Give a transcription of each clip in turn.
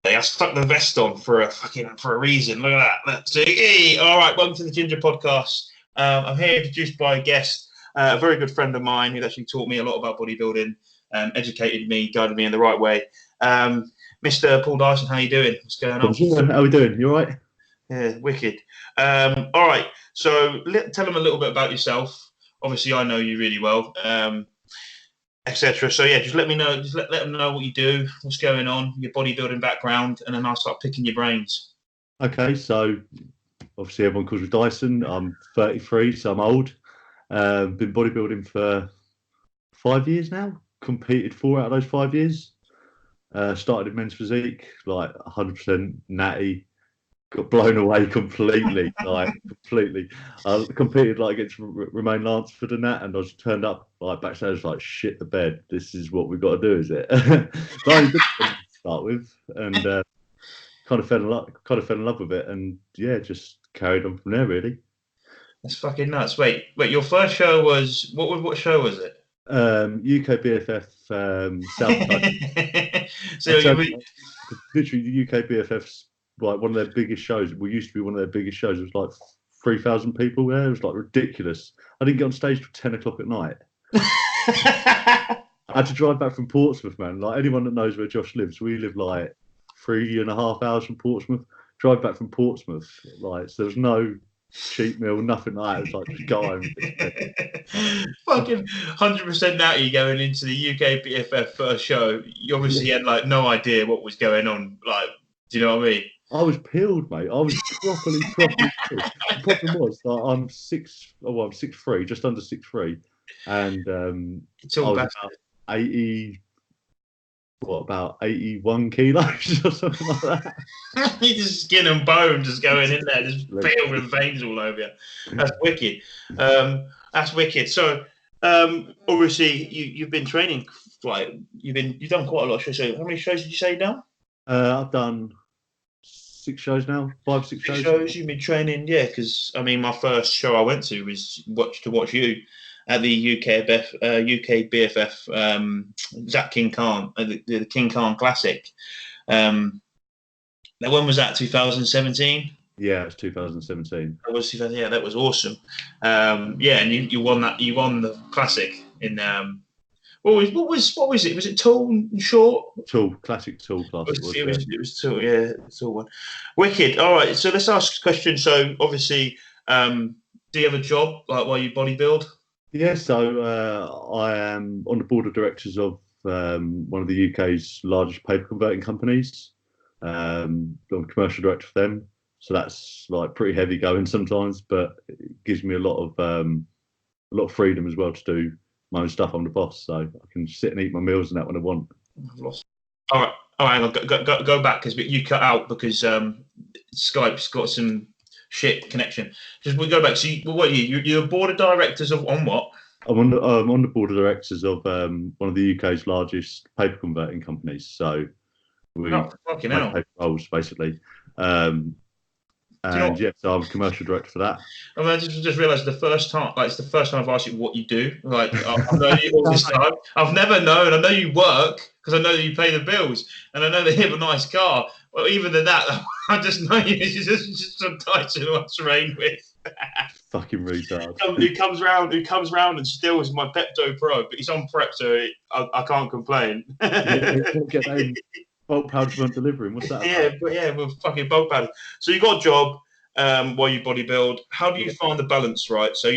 I stuck the vest on for a reason. Look at that. So, hey, all right, welcome to the Ginger Podcast. I'm here introduced by a guest, a very good friend of mine who actually taught me a lot about bodybuilding, educated me, guided me in the right way. Mr. Paul Dyson, how you doing? What's going on? How are we doing? You all right? Yeah, wicked. All right, so tell them a little bit about yourself. Obviously, I know you really well. Etc. So yeah, just let me know. Just let them know what you do, what's going on, your bodybuilding background, and then I'll start picking your brains. Okay, so obviously everyone calls me Dyson. I'm 33, so I'm old. Been bodybuilding for 5 years now. Competed 4 out of those 5 years. Started in men's physique, like 100% natty. Got blown away completely, completely. I competed against Romain Lansford and that, and I was turned up backstage shit the bed. This is what we've got to do, is it? But I did start with, and kind of fell in love with it, and yeah, just carried on from there really. That's fucking nuts. Wait, your first show was what show was it? UK BFF South. So literally the UK BFF's one of their biggest shows. We used to be one of their biggest shows. It was 3,000 people there. It was ridiculous. I didn't get on stage till 10 o'clock at night. I had to drive back from Portsmouth, man. Anyone that knows where Josh lives, we live 3.5 hours from Portsmouth. Drive back from Portsmouth, so there was no cheap meal, nothing like that. It was just go home. Fucking 100% natty going into the UK BFF first show. You obviously had no idea what was going on. Do you know what I mean? I was peeled, mate. I was properly peeled. The problem was I'm 6'3", just under 6'3", and it's all I was about 81 kilos or something like that. You just skin and bone just going in there, just peeled with veins all over you. That's wicked. That's wicked. So obviously you've been training, you've done quite a lot of shows. So how many shows did you say now? I've done 6 shows now, 5-6 shows. You've been training, yeah. Because my first show I went to was to watch you at the UK BFF Zach King Khan, the King Khan Classic. When was that? 2017. Yeah, it was 2017. That was awesome. And you won that. You won the classic in. What was it? Was it tall and short? Tall, classic tall class. It was tall, yeah, tall one. Wicked. All right, so let's ask a question. So obviously, do you have a job while you bodybuild? Yeah, so I am on the board of directors of one of the UK's largest paper converting companies. I'm a commercial director for them, so that's pretty heavy going sometimes, but it gives me a lot of freedom as well to do my own stuff. I'm the boss, so I can sit and eat my meals and that when I want. I've lost. All right. Go back because you cut out because Skype's got some shit connection. We'll go back. So what are you? You're board of directors of on what? I'm on the board of directors of one of the UK's largest paper converting companies. So we make paper rolls basically. And so I'm a commercial director for that. I just realised it's the first time I've asked you what you do. I've known you all this time. I've never known. I know you work because I know that you pay the bills, and I know that you have a nice car. Well, even than that, I just know you. You're just some Dyson who I train with. Fucking retard. Who comes round and steals my Pepto Pro, but he's on prep, so I can't complain. Get them. Bulk powders weren't delivering. What's that about? We're fucking bulk powders. So you got a job while you bodybuild. How do you find the balance, right? So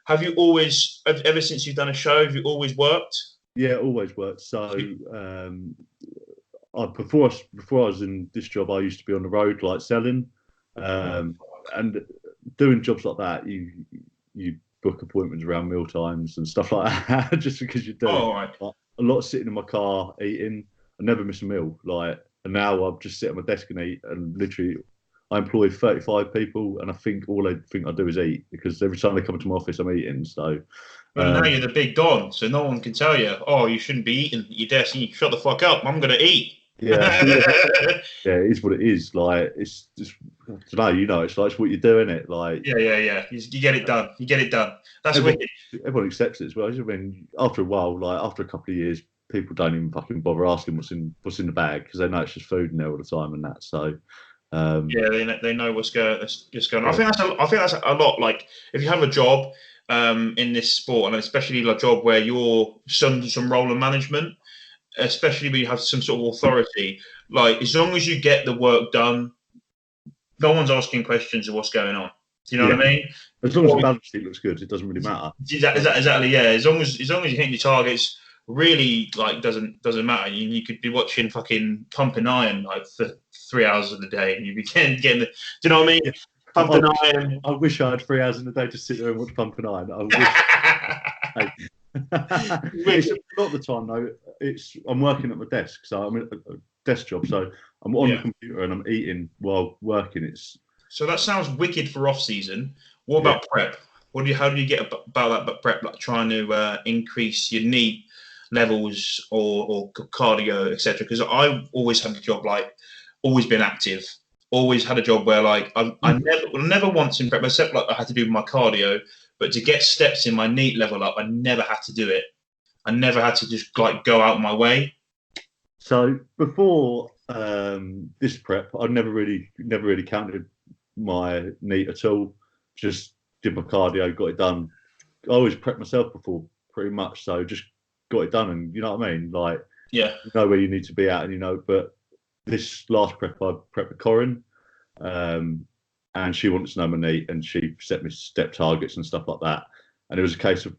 have you always, ever since you've done a show, have you always worked? Yeah, always worked. So before I was in this job, I used to be on the road, selling, and doing jobs like that. You book appointments around meal times and stuff like that, just because you do. Right. A lot of sitting in my car eating. I never miss a meal. And now I just sit at my desk and eat. And literally, I employ 35 people, and I think all they think I do is eat, because every time they come to my office, I'm eating. So, now you're the big don, so no one can tell you, "Oh, you shouldn't be eating at your desk." You shut the fuck up. I'm gonna eat. Yeah, it is what it is. It's just, I don't know, it's what you do, innit? Yeah. You get it done. That's wicked. Everyone accepts it as well. I mean, after a while, after a couple of years, people don't even fucking bother asking what's in the bag because they know it's just food in there all the time and that. So yeah, they know what's going on. Yeah. I think that's a lot. Like if you have a job in this sport, and especially a job where you're some role of management, especially when you have some sort of authority, like as long as you get the work done, no one's asking questions of what's going on. Do you know what I mean? As long as the balance sheet looks good, it doesn't really matter. Exactly, yeah. As long as you're hitting your targets, really like doesn't matter. You could be watching fucking Pumping Iron like for 3 hours of the day, and you'd be getting the. Do you know what I mean? Yeah. Pumping Iron. I wish I had 3 hours in the day to sit there and watch Pumping Iron. I wish. A lot of the time though, I'm working at my desk, so I'm in a desk job, so I'm on the computer and I'm eating while working. So that sounds wicked for off season. What about prep? How do you get about that prep? Like trying to increase your NEAT levels or cardio, etc. Because I've always had a job always been active. Always had a job where I never once in prep, except I had to do my cardio. But to get steps in my NEAT level up, I never had to do it. I never had to just go out my way. So before this prep, I never really counted my NEAT at all. Just did my cardio, got it done. I always prepped myself before, pretty much. So just got it done, and you know what I mean. You know where you need to be at, and But this last prep, I prepped with Corinne, and she wanted to know my NEAT, and she set me step targets and stuff like that. And it was a case of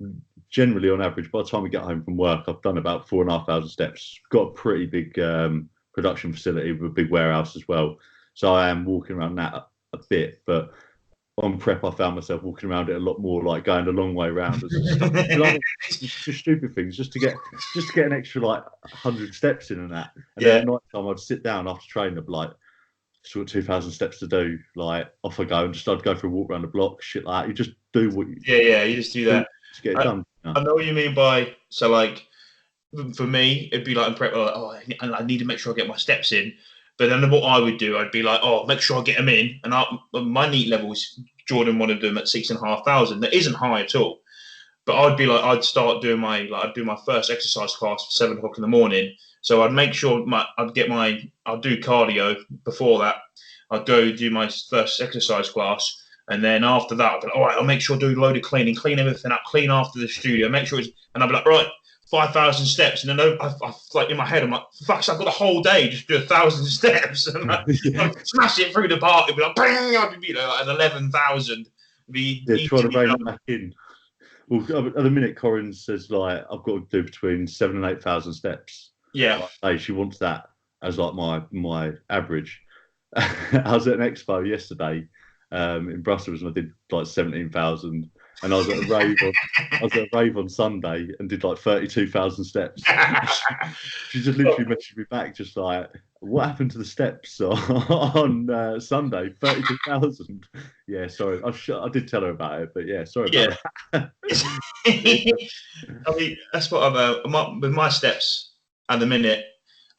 generally, on average, by the time we get home from work, I've done about 4,500 steps. Got a pretty big production facility with a big warehouse as well. So I am walking around that a bit, but on prep, I found myself walking around it a lot more, like going a long way around. Just stupid things, just to get an extra 100 steps in and that. And then at night time, I'd sit down after training, I'd be like, still got 2,000 steps to do. Off I go, and I'd go for a walk around the block, shit like that. You just do what you. Yeah, you just do that. Just get it done. I know what you mean by for me, it'd be in prep. I need to make sure I get my steps in. But then what I would do, I'd be make sure I get them in. And my NEAT levels, Jordan wanted them at 6,500. That isn't high at all. But I'd start doing I'd do my first exercise class for 7 o'clock in the morning. So I'd make sure I'd do cardio before that. I'd go do my first exercise class. And then after that, I'd be all right, I'll make sure I do a load of cleaning, clean everything up, clean after the studio, make sure and I'd be right, 5,000 steps. And then I in my head, I'm fuck, so I've got the whole day just do 1,000 steps. And I'd smash it through the park. It'd be bang, I'd be at 11,000. Trying to rein it back in. Well, at the minute, Corinne says I've got to do between 7,000 and 8,000 steps. Yeah. She wants that as my average. I was at an expo yesterday in Brussels, and I did 17,000. And I was at a rave on Sunday and did 32,000 steps. She just literally messaged me back, just what happened to the steps on Sunday? 32,000. Yeah, sorry. I did tell her about it, but yeah, sorry about that. I mean, that's what with my steps at the minute,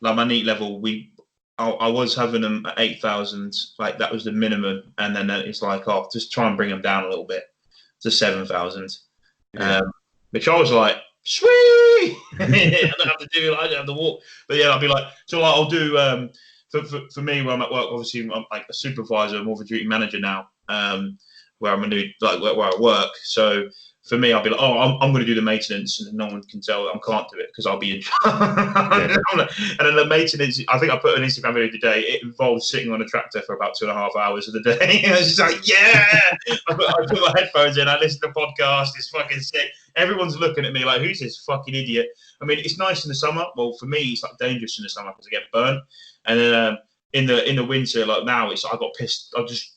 my NEAT level, I was having them at 8,000, that was the minimum, and then it's just try and bring them down a little bit to 7,000, which I was sweet. I don't have to do I don't have to walk, but yeah, I'll be I'll do for me when I'm at work. Obviously, I'm a supervisor, more of a duty manager now, where I'm gonna do where I work. So for me, I'll be I'm going to do the maintenance, and no one can tell that I can't do it because I'll be in charge. And then the maintenance, I think I put an Instagram video today. It involves sitting on a tractor for about 2.5 hours of the day. And I was just I put my headphones in, I listen to podcasts. It's fucking sick. Everyone's looking at me who's this fucking idiot? I mean, it's nice in the summer. Well, for me, it's dangerous in the summer because I get burnt. And then in the winter, now, I got pissed. I just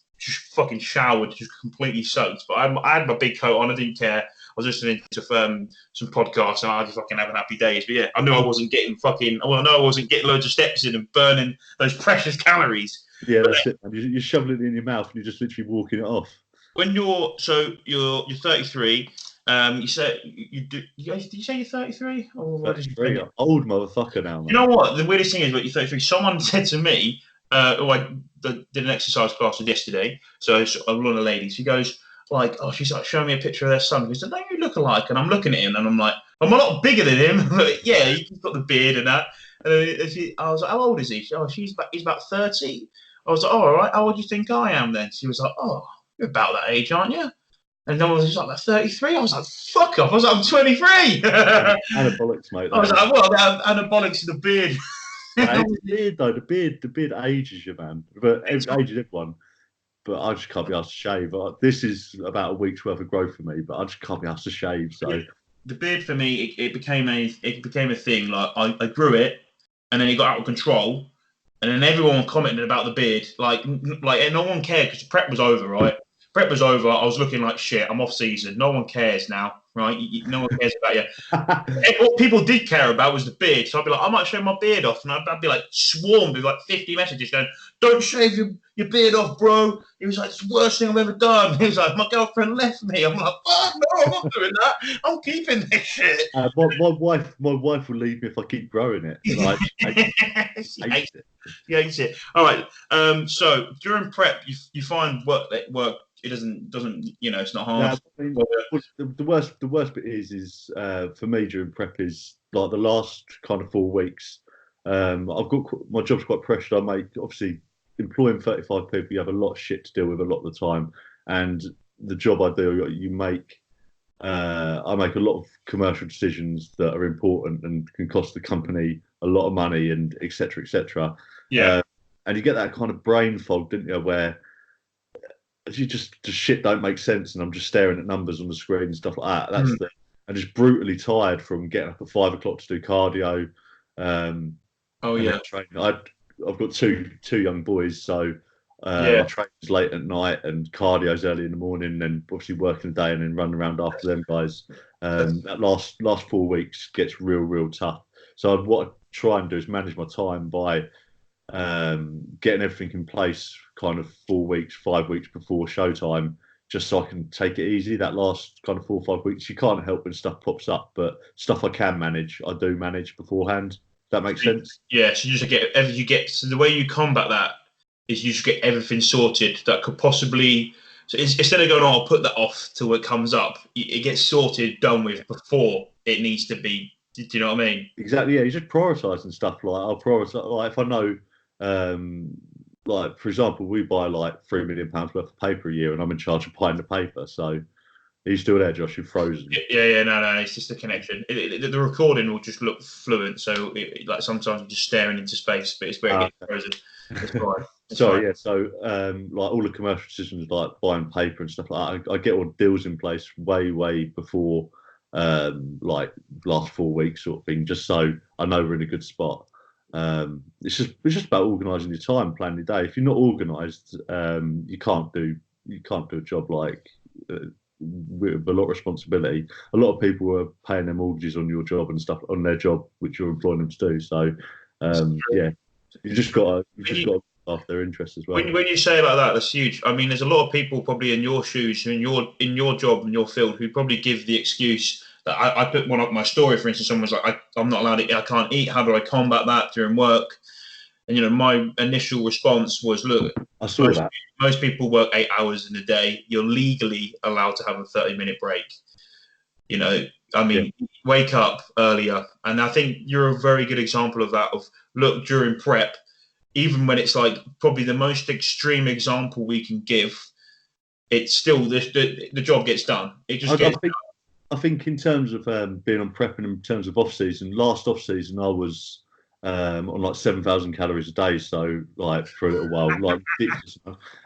fucking showered, just completely soaked. But I had my big coat on. I didn't care. I was listening to some podcasts, and I was fucking having happy days. But yeah, I knew I wasn't getting loads of steps in and burning those precious calories. Yeah, that's it. You're shoveling it in your mouth, and you're just literally walking it off. When you're 33. You say did you say you're 33? Or what did you say? Old motherfucker now. Man. You know what? The weirdest thing is, you're 33. Someone said to me, I did an exercise class with yesterday. So a lot of ladies. She goes she's showing me a picture of their son. She said, "Don't you look alike?" And I'm looking at him, and I'm I'm a lot bigger than him, but yeah, he's got the beard and that. And I was like, how old is he? He's about 30. I was like, oh, all right, how old do you think I am then? She was like, oh, you're about that age, aren't you? And then I was like 33. I was like, fuck off. I was like, I'm 23. Anabolics, mate. I was like, well, anabolics in the beard. The beard, though, the beard ages you, man. But it ages everyone. But I just can't be asked to shave. This is about a week's worth of growth for me, but I just can't be asked to shave. So the beard for me, it became a thing. Like I grew it, and then it got out of control, and then everyone commented about the beard. Like and no one cared because the prep was over, right? Prep was over. I was looking like shit. I'm off season. No one cares now, right? No one cares about you. What people did care about was the beard. So I'd be like, I might shave my beard off, and I'd be like swarmed with like 50 messages going, "Don't shave your beard off, bro." He was like, "It's the worst thing I've ever done." He was like, "My girlfriend left me." I'm like, "Fuck no, I'm not doing that. I'm keeping this shit." My wife will leave me if I keep growing it. Like, she hates it. All right. So during prep, you find work. It doesn't it's not hard. The worst bit is for me during prep is like the last kind of 4 weeks. I've got my job's quite pressured. I make obviously employing 35 people. You have a lot of shit to deal with a lot of the time, and the job I do, I make a lot of commercial decisions that are important and can cost the company a lot of money, and etc. etc. Yeah, and you get that kind of brain fog, didn't you, where you just shit don't make sense, and I'm just staring at numbers on the screen and stuff like that. I'm just brutally tired from getting up at 5 o'clock to do cardio. I've got two young boys, so I train late at night and cardio's early in the morning, and then obviously working the day and then running around after them guys. That last 4 weeks gets real tough. So what I try and do is manage my time by getting everything in place kind of 4 weeks, 5 weeks before showtime, just so I can take it easy. That last kind of 4 or 5 weeks, you can't help when stuff pops up, but stuff I can manage, I do manage beforehand. That makes sense? Yeah, so so the way you combat that is you just get everything sorted that could possibly. So instead of going, I'll put that off till it comes up, it gets sorted, done with before it needs to be. Do you know what I mean? Exactly. Yeah, you just prioritising stuff. Like I'll prioritise. Like if I know, like for example, we buy like £3 million worth of paper a year, and I'm in charge of buying the paper. So are you still there, Josh? You're frozen. Yeah. No. It's just a connection. The recording will just look fluent. So like sometimes I'm just staring into space, but it's where it gets frozen. It's fine. Sorry, yeah. So, like all the commercial decisions, like buying paper and stuff like that, I get all the deals in place way before, like last 4 weeks sort of thing, just so I know we're in a good spot. It's just about organising your time, planning your day. If you're not organised, you can't do a job like with a lot of responsibility. A lot of people are paying their mortgages on your job and stuff on their job, which you're employing them to do. So, yeah, you just got to after their interests as well. When you say like that, that's huge. I mean, there's a lot of people probably in your shoes, in your job and your field, who probably give the excuse that I put one up my story. For instance, someone was like, I'm not allowed to eat, I can't eat. How do I combat that during work? And my initial response was, look, I saw that most people work 8 hours in a day. You're legally allowed to have a 30-minute break. Wake up earlier. And I think you're a very good example of that. Look, during prep, even when it's like probably the most extreme example we can give, it's still the job gets done. It just gets done. I think in terms of being on prep and in terms of last off season, I was on like 7,000 calories a day. So like for a little while, like ridiculous.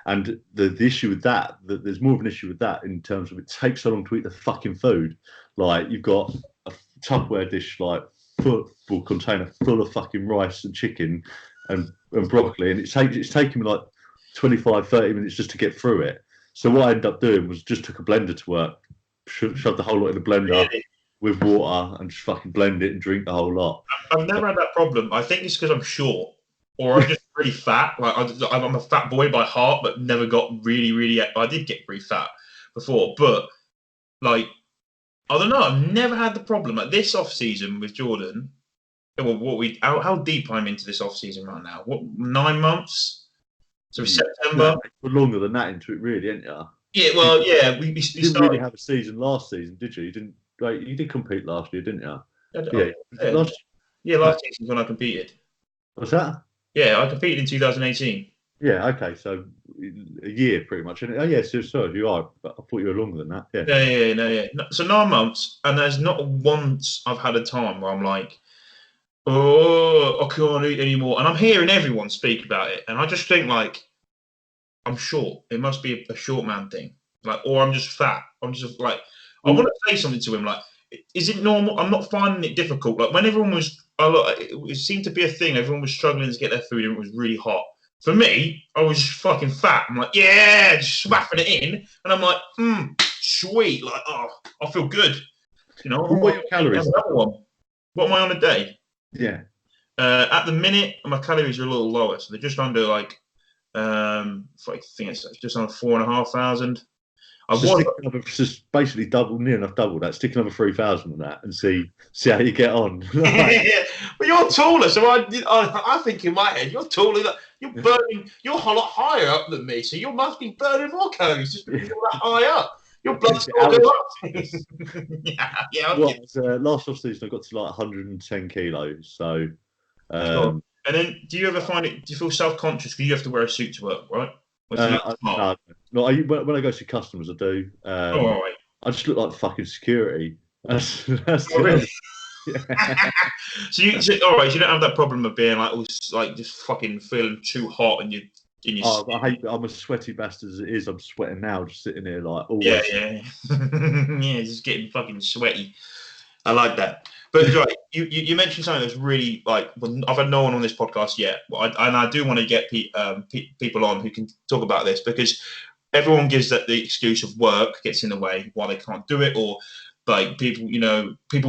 And the issue with that there's more of an issue with that in terms of it takes so long to eat the fucking food. Like you've got a Tupperware dish, like full container full of fucking rice and chicken and broccoli, and it's taken me like 25-30 minutes just to get through it. So what I ended up doing was just took a blender to work, shoved the whole lot in the blender with water and just fucking blend it and drink the whole lot. I've never had that problem. I think it's because I'm short or I'm just really fat. Like I'm a fat boy by heart, but never got really. I did get pretty fat before, but like I don't know. I've never had the problem. Like this off season with Jordan. Well, how deep I'm into this off season right now? What 9 months? So September. Longer than that into it, really, ain't you? Yeah. Well, yeah. We didn't really have a season last season, did you? You didn't. like, you did compete last year, didn't you? Yeah, Last season's when I competed. What's that? Yeah, I competed in 2018. Yeah, okay, so a year pretty much. Oh, yeah, so sorry, you are. But I thought you were longer than that. Yeah. So 9 months, and there's not once I've had a time where I'm like, oh, I can't eat anymore. And I'm hearing everyone speak about it, and I just think like, I'm short. It must be a short man thing, like, or I'm just fat. I'm just like, I want to say something to him, like, is it normal? I'm not finding it difficult. Like when everyone was, it seemed to be a thing. Everyone was struggling to get their food, and it was really hot. For me, I was just fucking fat. I'm like, yeah, just swapping it in, and I'm like, sweet, like, oh, I feel good. You know, what are your calories? What am I on a day? Yeah. At the minute, my calories are a little lower, so they're just under like, I think it's just under 4,500. Just basically near enough double that. Stick another 3,000 on that and see how you get on. Yeah, but you're taller, so I think in my head you're taller. You're burning. You're a lot higher up than me, so you must be burning more calories just because you're that high up. Your blood's going up. Yeah. Last off season I got to like 110 kilos. So, and then do you ever find it? Do you feel self-conscious because you have to wear a suit to work, right? No. When I go to customers, I do. Right. I just look like fucking security. That's really? So you don't have that problem of being like just fucking feeling too hot and you. I'm a sweaty bastard as it is. I'm sweating now, just sitting here like always. Yeah, just getting fucking sweaty. I like that. But right, you mentioned something that's really like, I've had no one on this podcast yet, and I do want to get people on who can talk about this, because everyone gives that the excuse of work gets in the way why they can't do it, or like people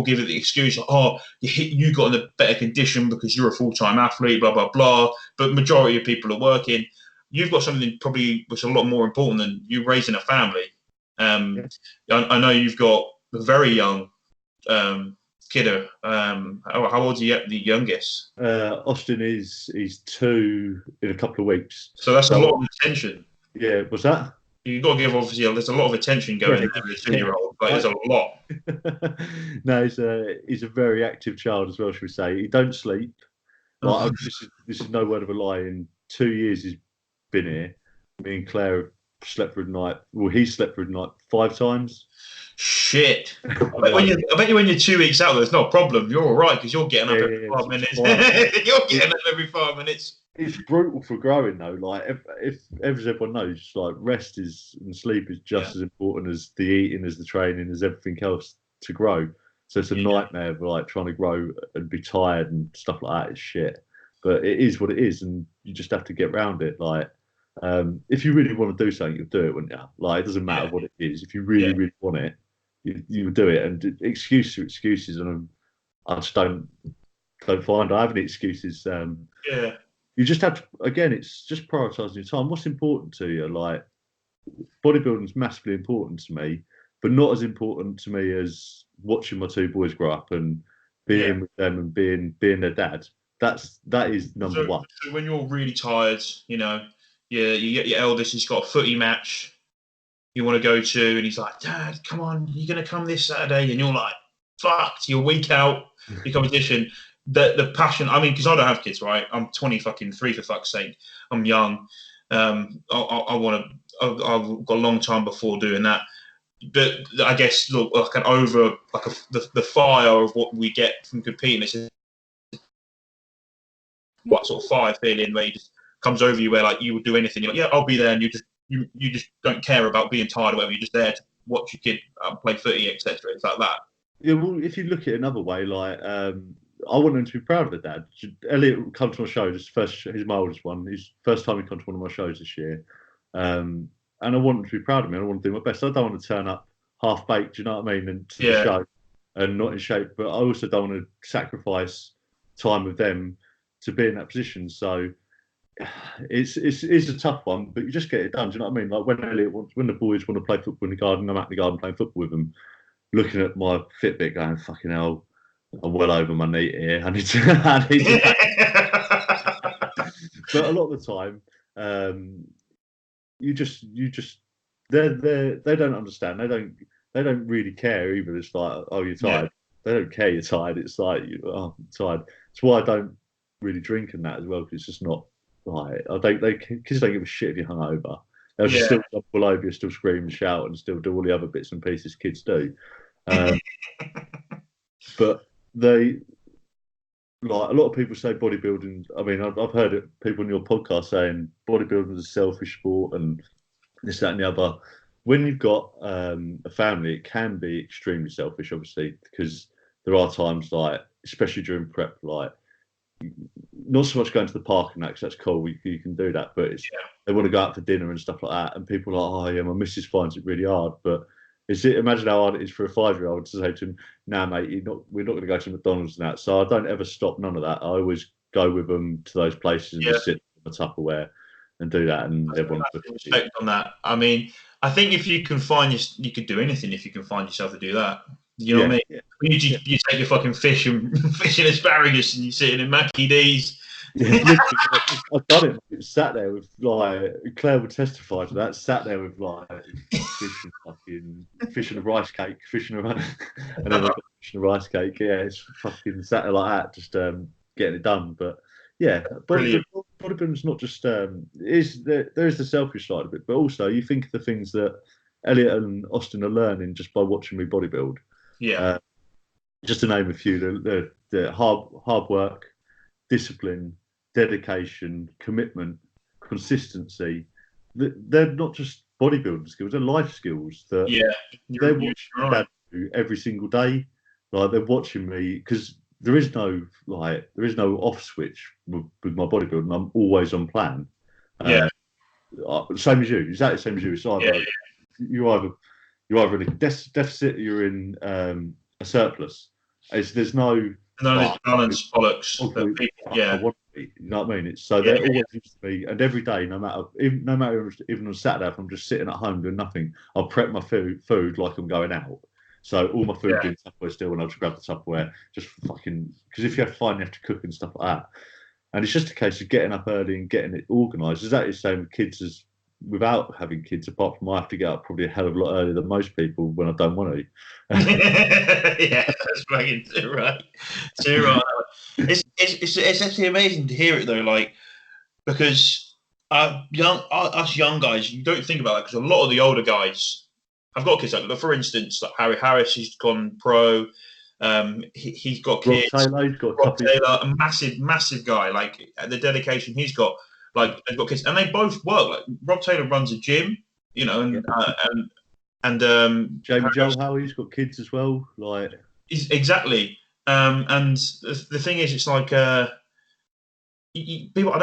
give it the excuse, oh, you got in a better condition because you're a full-time athlete, blah blah blah. But majority of people are working. You've got something probably which is a lot more important than you raising a family. I know you've got a very young kiddo. How old are you at the youngest? Austin he's 2 in a couple of weeks. So that's a lot of attention. Yeah, what's that? You've got to give, obviously, there's a lot of attention going into the 2-year-old. Like, there's a lot. No, he's a very active child as well, should we say. He don't sleep. Like, this is no word of a lie. In 2 years he's been here, me and Claire have slept through the night. Well, he slept through the night 5 times. Shit. I bet you when you're 2 weeks out, there's no problem. You're all right because you're getting up every 5 minutes. You're getting up every 5 minutes. It's brutal for growing though. Like if as everyone knows, like rest and sleep is just as important as the eating, as the training, as everything else to grow. So it's a nightmare of like trying to grow and be tired and stuff like that. It's shit. But it is what it is, and you just have to get around it. Like if you really want to do something, you'll do it, wouldn't you? Like it doesn't matter what it is. If you really, really want it, you do it. And excuses, and I just don't find I have any excuses. You just have to, again, it's just prioritising your time. What's important to you? Like, bodybuilding is massively important to me, but not as important to me as watching my 2 boys grow up and being with them and being their dad. That is number one. So when you're really tired, you get your eldest, he's got a footy match you want to go to, and he's like, Dad, come on, you're going to come this Saturday, and you're like, fucked, you're a week out, your competition. The passion, I mean, because I don't have kids, right? I'm 23 for fuck's sake. I'm young. I've got a long time before doing that. But I guess, look, the fire of what we get from competing, it's what sort of fire feeling where it just comes over you, where like you would do anything. You're like, yeah, I'll be there, and you just don't care about being tired or whatever. You're just there to watch your kid play footy, etc. It's like that. Yeah, well, if you look at it another way, like I want him to be proud of the dad. Elliot will come to my show. He's my oldest one. He's first time he come to one of my shows this year. And I want him to be proud of me. I want to do my best. I don't want to turn up half baked, do you know what I mean, and to the show and not in shape. But I also don't want to sacrifice time with them to be in that position. So it's a tough one, but you just get it done. Do you know what I mean? Like when the boys want to play football in the garden, I'm at the garden playing football with them, looking at my Fitbit, going, "Fucking hell, I'm well over my knee here. I need to." But a lot of the time, they don't understand. they don't really care either. It's like, oh, you're tired. They don't care you're tired. It's like, oh, I'm tired. That's why I don't really drink and that as well, because it's just not like, kids don't give a shit if you're hungover. They'll just still jump all over you, still scream and shout, and still do all the other bits and pieces kids do. But they, like, a lot of people say bodybuilding. I mean, I've heard it, people on your podcast saying bodybuilding is a selfish sport and this, that, and the other. When you've got a family, it can be extremely selfish, obviously, because there are times, like, especially during prep, like, not so much going to the park and that, because that's cool, you can do that, but it's, they want to go out for dinner and stuff like that, and people are like, oh yeah, my missus finds it really hard. But imagine how hard it is for a 5-year-old to say to him, nah mate, we're not going to go to McDonald's and that. So I don't ever stop none of that. I always go with them to those places and just sit in the Tupperware and do that, and everyone respect on that. I mean, I think if you can you could do anything if you can find yourself to do that. You know what I mean? Yeah. You take your fucking fish and asparagus, and you're sitting in Mackie D's. Yeah, I've done it. It's sat there with, like, Claire would testify to that. Sat there with, like, fish and a rice cake, and then I got fish and a rice cake. Yeah, it's fucking sat there like that, just getting it done. But yeah, bodybuilding's not just there is the selfish side of it, but also you think of the things that Elliot and Austin are learning just by watching me bodybuild. Yeah. Just to name a few, the hard work, discipline, dedication, commitment, consistency. They're not just bodybuilding skills; they're life skills that they're watching Dad do every single day. Like, they're watching me, because there is no off switch with my bodybuilding. I'm always on plan. Same as you, exactly same as you. It's either you're either in a deficit or you're in a surplus. There's no balance bollocks. I want to be, you know what I mean? It's so they're always used to be, and every day, no matter even on Saturday, if I'm just sitting at home doing nothing, I'll prep my food like I'm going out. So all my food being Tupperware still, and I'll just grab the Tupperware, just fucking, because if you have to cook and stuff like that, and it's just a case of getting up early and getting it organised. Is that the same with kids as without having kids? Apart from I have to get up probably a hell of a lot earlier than most people when I don't want to. Yeah, that's fucking too right. Too right. It's actually amazing to hear it though, like, because us young guys, you don't think about that, because a lot of the older guys, I've got kids, like, for instance, like Harry Harris, he's gone pro. He's got kids. Rob Taylor, a massive guy. Like, the dedication he's got. Like, they've got kids, and they both work. Like, Rob Taylor runs a gym, you know, and Jamie Joel Howie's got kids as well. Like, exactly. And the thing is, it's like people.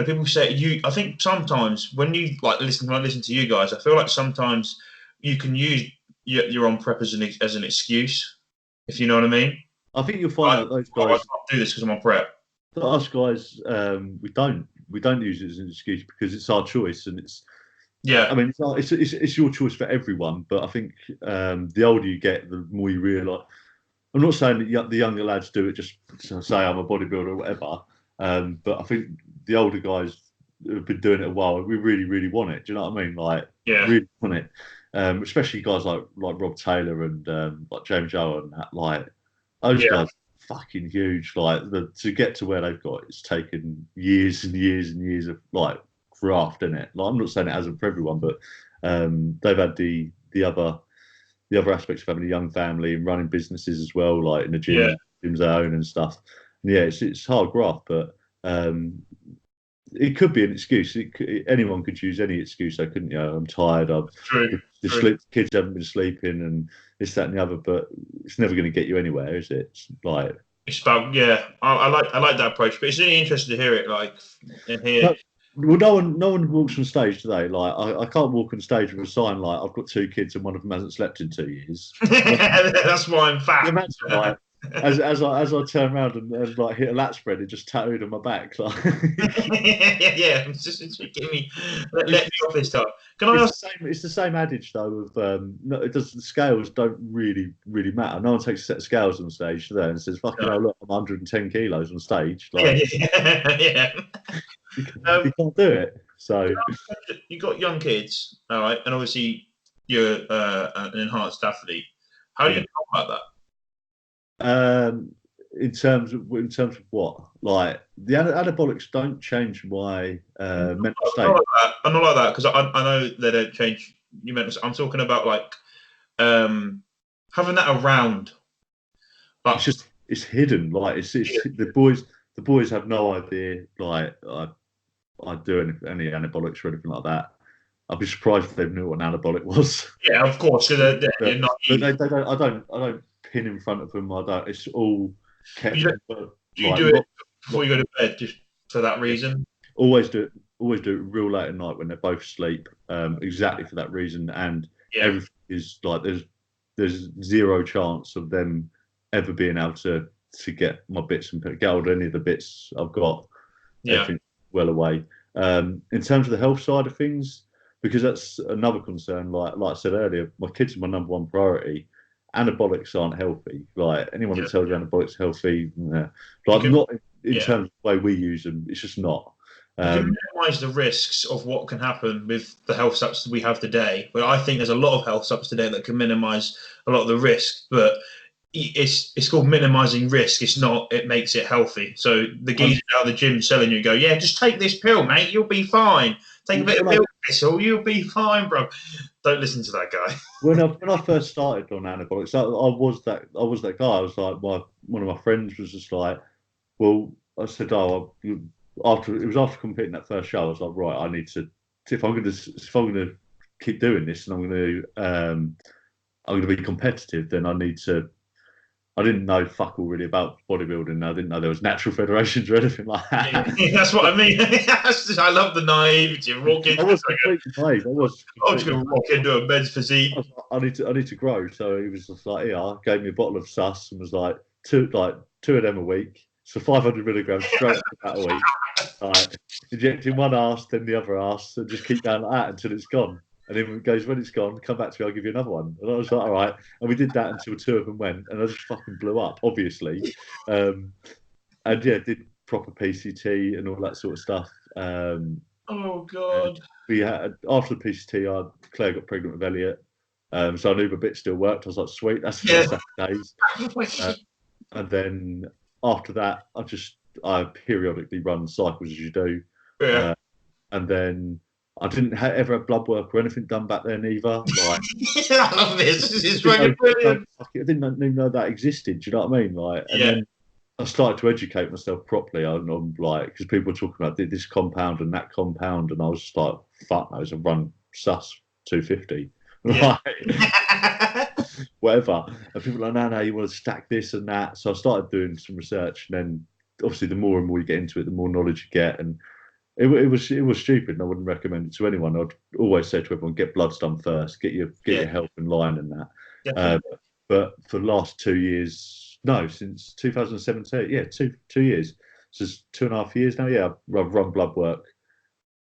People say you. I think sometimes when you listen to you guys, I feel like sometimes you can use your own prep as an excuse, if you know what I mean. I think you'll find that those guys I can't do this because I'm on prep. Us guys, we don't use it as an excuse, because it's our choice, and it's I mean, it's your choice for everyone. But I think the older you get, the more you realise. I'm not saying that the younger lads do it just to say I'm a bodybuilder or whatever, but I think the older guys who have been doing it a while, we really, really want it. Do you know what I mean? Like, really want it. Especially guys like Rob Taylor and like James Joel and that. Like, those guys are fucking huge. Like, to get to where they've got, it's taken years and years and years of, like, graft, in it. Like, I'm not saying it hasn't for everyone, but they've had the other aspects of having a young family and running businesses as well, like in the gym, gyms they own and stuff. And it's hard graft, but it could be an excuse. Anyone could use any excuse, though, couldn't you? I'm tired. The kids haven't been sleeping, and this, that, and the other. But it's never going to get you anywhere, is it? It's about I like that approach, but it's really interesting to hear it, like, in here. But, well, no one walks on stage today. Like, I can't walk on stage with a sign like, I've got 2 kids and one of them hasn't slept in 2 years. That's why I'm fat. Imagine, like, as I turn around and like hit a lat spread, it just tattooed on my back. Like. It's just give me let me off this time. Can I ask? It's the same adage though. The scales don't really matter. No one takes a set of scales on stage there and says, "Fucking hell, look, I'm 110 kilos on stage." Like, you can't do it. So you got young kids, all right, and obviously you're an enhanced athlete. How do you feel about that? In terms of what, like the anabolics don't change my mental state. I'm not like that because I know they don't change your mental state. I'm talking about like having that around. But it's hidden. Like it's the boys have no idea. Like I do any anabolics or anything like that. I'd be surprised if they knew what an anabolic was. Yeah, of course. They're not. But they don't. I don't pin in front of them. I don't. It's all kept. Do you do it before you go to bed, just for that reason? Always do it real late at night when they're both asleep. Exactly for that reason, and everything is like there's zero chance of them ever being able to get my bits and get hold of any of the bits I've got. Everything well away. In terms of the health side of things, because that's another concern. Like I said earlier, my kids are my number one priority. Anabolics aren't healthy. Like anyone that tells you anabolics are healthy, like not in terms of the way we use them. It's just not. You can minimise the risks of what can happen with the health subs we have today. But I think there's a lot of health subs today that can minimise a lot of the risk. But it's called minimising risk. It's not. It makes it healthy. So the geezer out of the gym selling you go, yeah, just take this pill, mate. You'll be fine. Take a bit of pill thistle, you'll be fine, bro. Don't listen to that guy. When I first started on anabolics, I was that guy. I was like, one of my friends was just like, well, I said, after completing that first show, I was like, right, I need to, if I'm gonna keep doing this and I'm gonna be competitive, then I need to. I didn't know fuck all really about bodybuilding. I didn't know there was natural federations or anything like that. Yeah, that's what I mean. I love the naivety of walking. I was completely naive. I was just going to walk into a men's physique. I need to grow. So he was just like, yeah, gave me a bottle of sus and was like two of them a week. So 500 milligrams straight out a week. Like injecting one arse, then the other arse, and just keep going like that until it's gone. And then it goes, when it's gone, come back to me, I'll give you another one. And I was like, all right. And we did that until two of them went, and I just fucking blew up, obviously. And yeah, did proper PCT and all that sort of stuff. Oh, God. We had, after the PCT, Claire got pregnant with Elliot. So I knew my bit still worked. I was like, sweet, that's the first days. And then after that, I periodically run cycles as you do. Yeah. And then I didn't ever have blood work or anything done back then either. Like, I love this. This is really brilliant. I didn't even know that existed. Do you know what I mean? Like, and then I started to educate myself properly on like, because people were talking about this compound and that compound, and I was just like, fuck knows, I've run sus 250. Yeah. Like, whatever. And people were like, no, you want to stack this and that. So I started doing some research, and then obviously the more and more you get into it, the more knowledge you get. And it was stupid, and I wouldn't recommend it to anyone. I'd always say to everyone, get bloods done first, get your health in line and that. But for the last 2 years, no, since 2017, 2 years, so it's 2.5 years now. Yeah, I've run blood work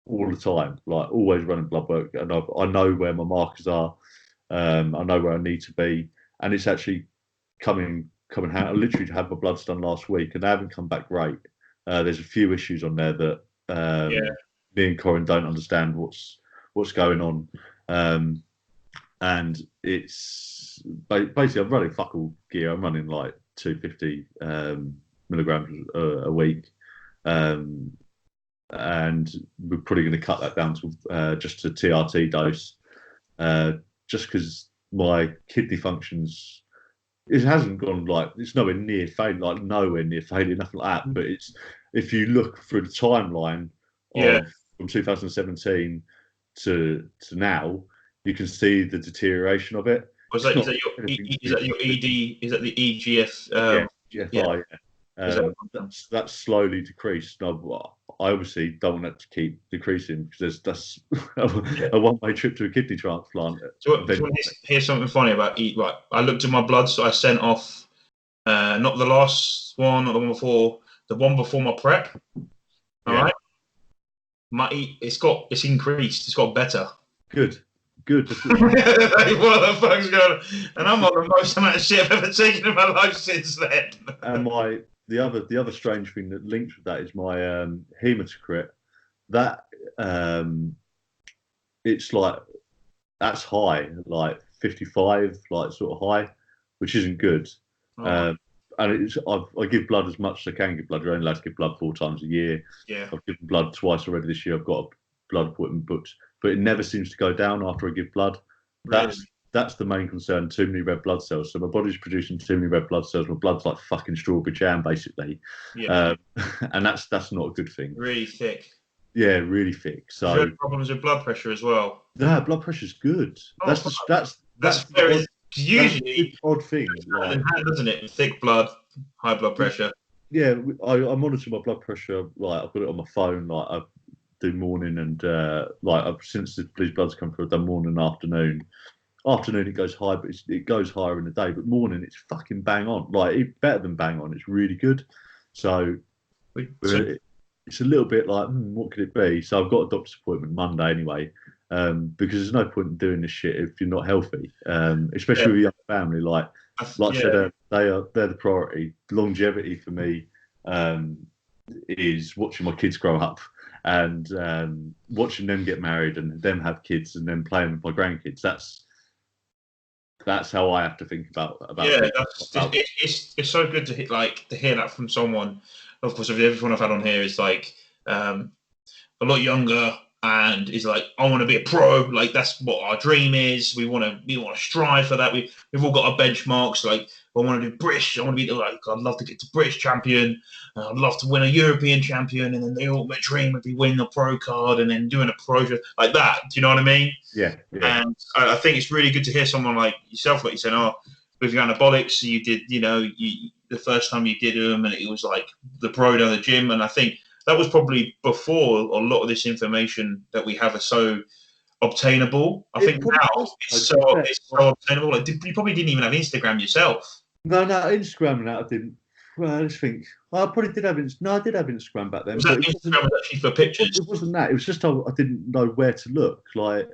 all the time, like always running blood work, and I know where my markers are. I know where I need to be, and it's actually coming out. I literally had my bloods done last week, and they haven't come back great. There's a few issues on there that me and Corin don't understand what's going on, and it's basically I'm running fuck all gear. I'm running like 250 milligrams a week, and we're probably going to cut that down to just a TRT dose, just because my kidney functions. It hasn't gone like it's nowhere near failure, nothing like that. But it's if you look through the timeline from 2017 to now, you can see the deterioration of it. Is that your ED? Is that the EGF? GFI. That's slowly decreased. Now, I obviously don't want that to keep decreasing because that's a one-way trip to a kidney transplant. Do you want to hear something funny about ED? Right, I looked at my blood, so I sent off not the last one, not the one before, the one before my prep. All right, it's increased. It's got better. Good. Like, what the fuck's going on? And I'm on the most amount of shit I've ever taken in my life since then. And the other strange thing that links with that is my hematocrit. That it's like that's high, like 55, like sort of high, which isn't good. Oh, And I give blood as much as I can give blood. You're only allowed to give blood 4 times a year. yeah. I've given blood twice already this year. I've got a blood appointment booked, but it never seems to go down after I give blood. Really? That's the main concern. Too many red blood cells. So my body's producing too many red blood cells. My blood's like fucking strawberry jam, basically. Yeah. And that's not a good thing. Really thick. Yeah, really thick. Do you So have problems with blood pressure as well? no, blood pressure's good. Oh, That's fuck. the That's the fair. odd, Usually, odd thing. hand in hand, doesn't it? Thick blood, high blood pressure. Yeah, I monitor my blood pressure. Like I've got it on my phone. Like I do morning and since these bloods come through, I've done morning and afternoon. Afternoon it goes high, but it goes higher in the day. But morning it's fucking bang on. Like it's better than bang on. It's really good. So it's a little bit like what could it be? So I've got a doctor's appointment Monday anyway. Because there's no point in doing this shit if you're not healthy, especially with a young family. Like I said, they're the priority. Longevity for me is watching my kids grow up and watching them get married and them have kids and then playing with my grandkids. That's how I have to think about. It's so good to hear that from someone. Of course, everyone I've had on here is like a lot younger. And is like, I want to be a pro. Like that's what our dream is. We want to strive for that. We've all got our benchmarks. Like I want to do British. I want to be like, I'd love to get to British champion. I'd love to win a European champion. And then the ultimate dream would be winning a pro card and then doing a pro like that. Do you know what I mean? Yeah. And I think it's really good to hear someone like yourself, like you said, with your anabolics, you did, the first time you did them, and it was like the pro down the gym, and I think that was probably before a lot of this information that we have are so obtainable. I think now it's so obtainable. Like, you probably didn't even have Instagram yourself. No, Instagram and that I didn't. Well, let's think. Well, I probably did have Instagram. No, I did have Instagram back then. Was that Instagram actually for pictures? It wasn't that. It was just I didn't know where to look. Like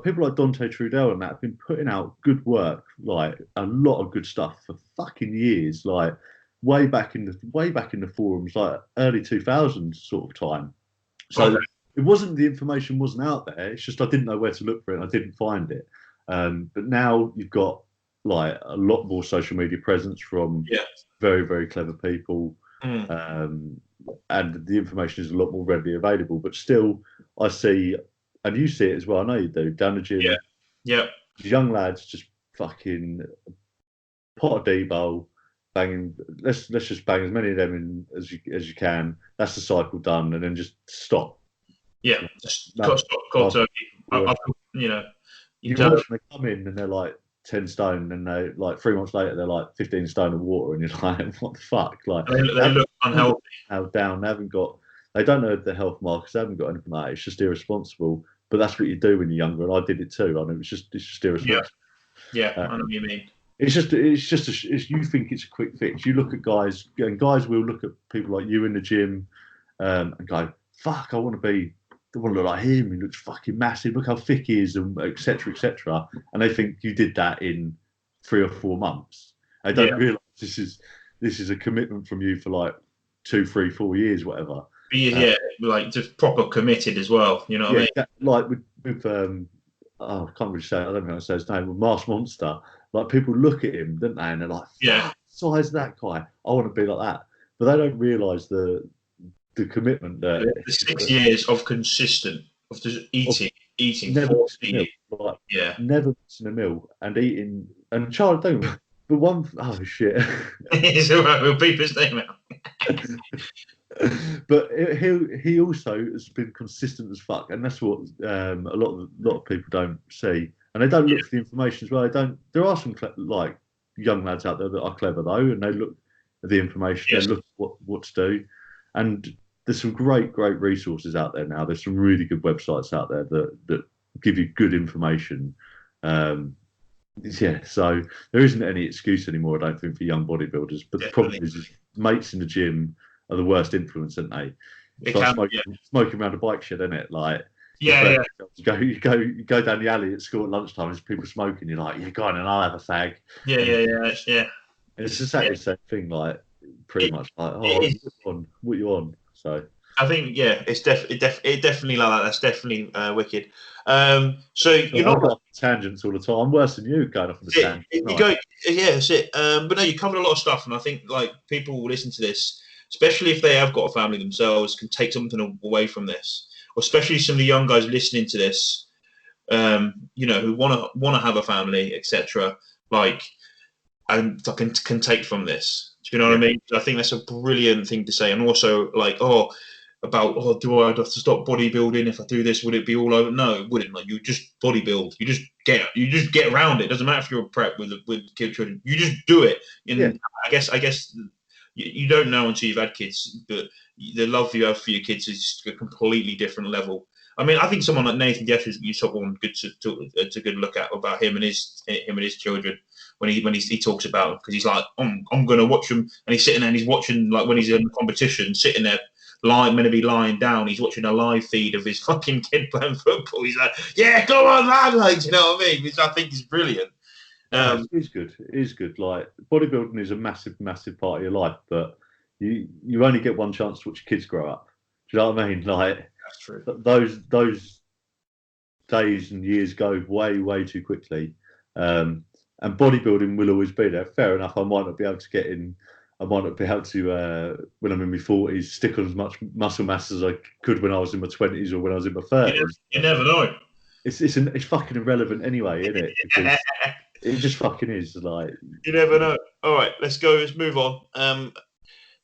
people like Dante Trudell and that have been putting out good work, like a lot of good stuff for fucking years. Like way back in the forums, like early 2000s sort of time. So it wasn't the information wasn't out there. It's just I didn't know where to look for it. And I didn't find it. But now you've got like a lot more social media presence from very, very clever people. And the information is a lot more readily available. But still, I see, and you see it as well. I know you do. Down the gym, young lads just fucking pot of D-bowl, banging. Let's just bang as many of them in as you can. That's the cycle done, and then just stop. Yeah, just stop. You watch them come in and they're like 10 stone, and they like 3 months later they're like 15 stone of water, and you're like, what the fuck? Like they look unhealthy. How down? They don't know the health markers. They haven't got anything like that. It's just irresponsible. But that's what you do when you're younger, and I did it too. I mean, it's just irresponsible. Yeah, I know what you mean. You think it's a quick fix. You look at guys, and guys will look at people like you in the gym, and go, fuck, I want to look like him. He looks fucking massive. Look how thick he is, and etc. And they think you did that in 3 or 4 months. They don't realise this is a commitment from you for like 2, 3, 4 years, whatever. Like just proper committed as well. You know what I mean? Like with I can't really say. I don't know how to say his name. With Mars Monster, like people look at him, don't they? And they're like, size that guy. I want to be like that. But they don't realise the commitment that the 6 years of consistent of just eating never 40, never missing a meal and eating and Charlie don't. But oh shit. It's all right, we'll beep his name out. But he also has been consistent as fuck, and that's what a lot of people don't see, and they don't look for the information as well. There are some like young lads out there that are clever though, and they look at the information, they look at what to do, and there's some great resources out there now. There's some really good websites out there that give you good information. So there isn't any excuse anymore, I don't think, for young bodybuilders. But the problem is mates in the gym are the worst influence, aren't they? It's like smoking around a bike shed, isn't it? Like you go down the alley at school at lunchtime, there's people smoking, you're like, you're going and I'll have a fag. Yeah. It's exactly the same thing, like pretty much like, what you on? So I think it's definitely like that. That's definitely wicked. So you're I not go off tangents all the time. I'm worse than you going off on the tangent. you go, yeah, that's it. But no, you covered a lot of stuff, and I think like people will listen to this, especially if they have got a family themselves, can take something away from this, or especially some of the young guys listening to this, who want to have a family, etc. Like, and can take from this. Do you know what I mean? I think that's a brilliant thing to say, and also like, do I have to stop bodybuilding if I do this? Would it be all over? No, it wouldn't. Like, you just bodybuild. You just get around it. It doesn't matter if you're a prep with kid children. You just do it. And I guess you don't know until you've had kids, but the love you have for your kids is a completely different level. I mean, I think someone like Nathan Jeffries, you saw one good to good look at about him and his children when he talks about them, because he's like, I'm going to watch them, and he's sitting there and he's watching, like when he's in competition, sitting there meant to be lying down. He's watching a live feed of his fucking kid playing football. He's like, yeah, go on, lad, like, you know what I mean? Which I think is brilliant. It is good. It is good. Like, bodybuilding is a massive, massive part of your life, but you only get one chance to watch your kids grow up. Do you know what I mean? Like, that's true. Those days and years go way, way too quickly. And bodybuilding will always be there. Fair enough. I might not be able to get in. I might not be able to, when I'm in my 40s, stick on as much muscle mass as I could when I was in my 20s or when I was in my 30s. You never know. It's fucking irrelevant anyway, isn't it? Because it just fucking is. Like, you never know. All right, let's go. Let's move on.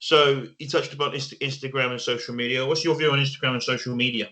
So you touched about Instagram and social media. What's your view on Instagram and social media?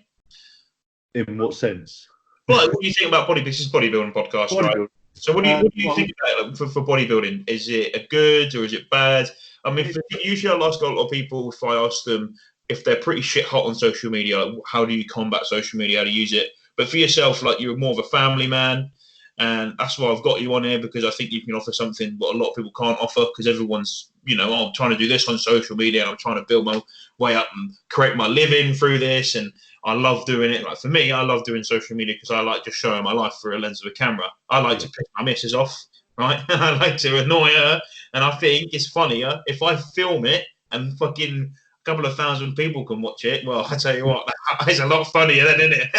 In what sense? Well, what do you think about bodybuilding? This is bodybuilding podcast, right? So what do you think about it for bodybuilding? Is it a good or is it bad? I mean, usually I'll ask a lot of people, if I ask them if they're pretty shit hot on social media, like, how do you combat social media, how to use it? But for yourself, like, you're more of a family man, and that's why I've got you on here, because I think you can offer something what a lot of people can't offer, because everyone's, I'm trying to do this on social media and I'm trying to build my way up and create my living through this, and I love doing it. Like, for me, I love doing social media because I like just showing my life through a lens of a camera. I like to piss my missus off, right? I like to annoy her, and I think it's funnier if I film it and fucking a couple of thousand people can watch it. Well, I tell you what, it's a lot funnier then, isn't it?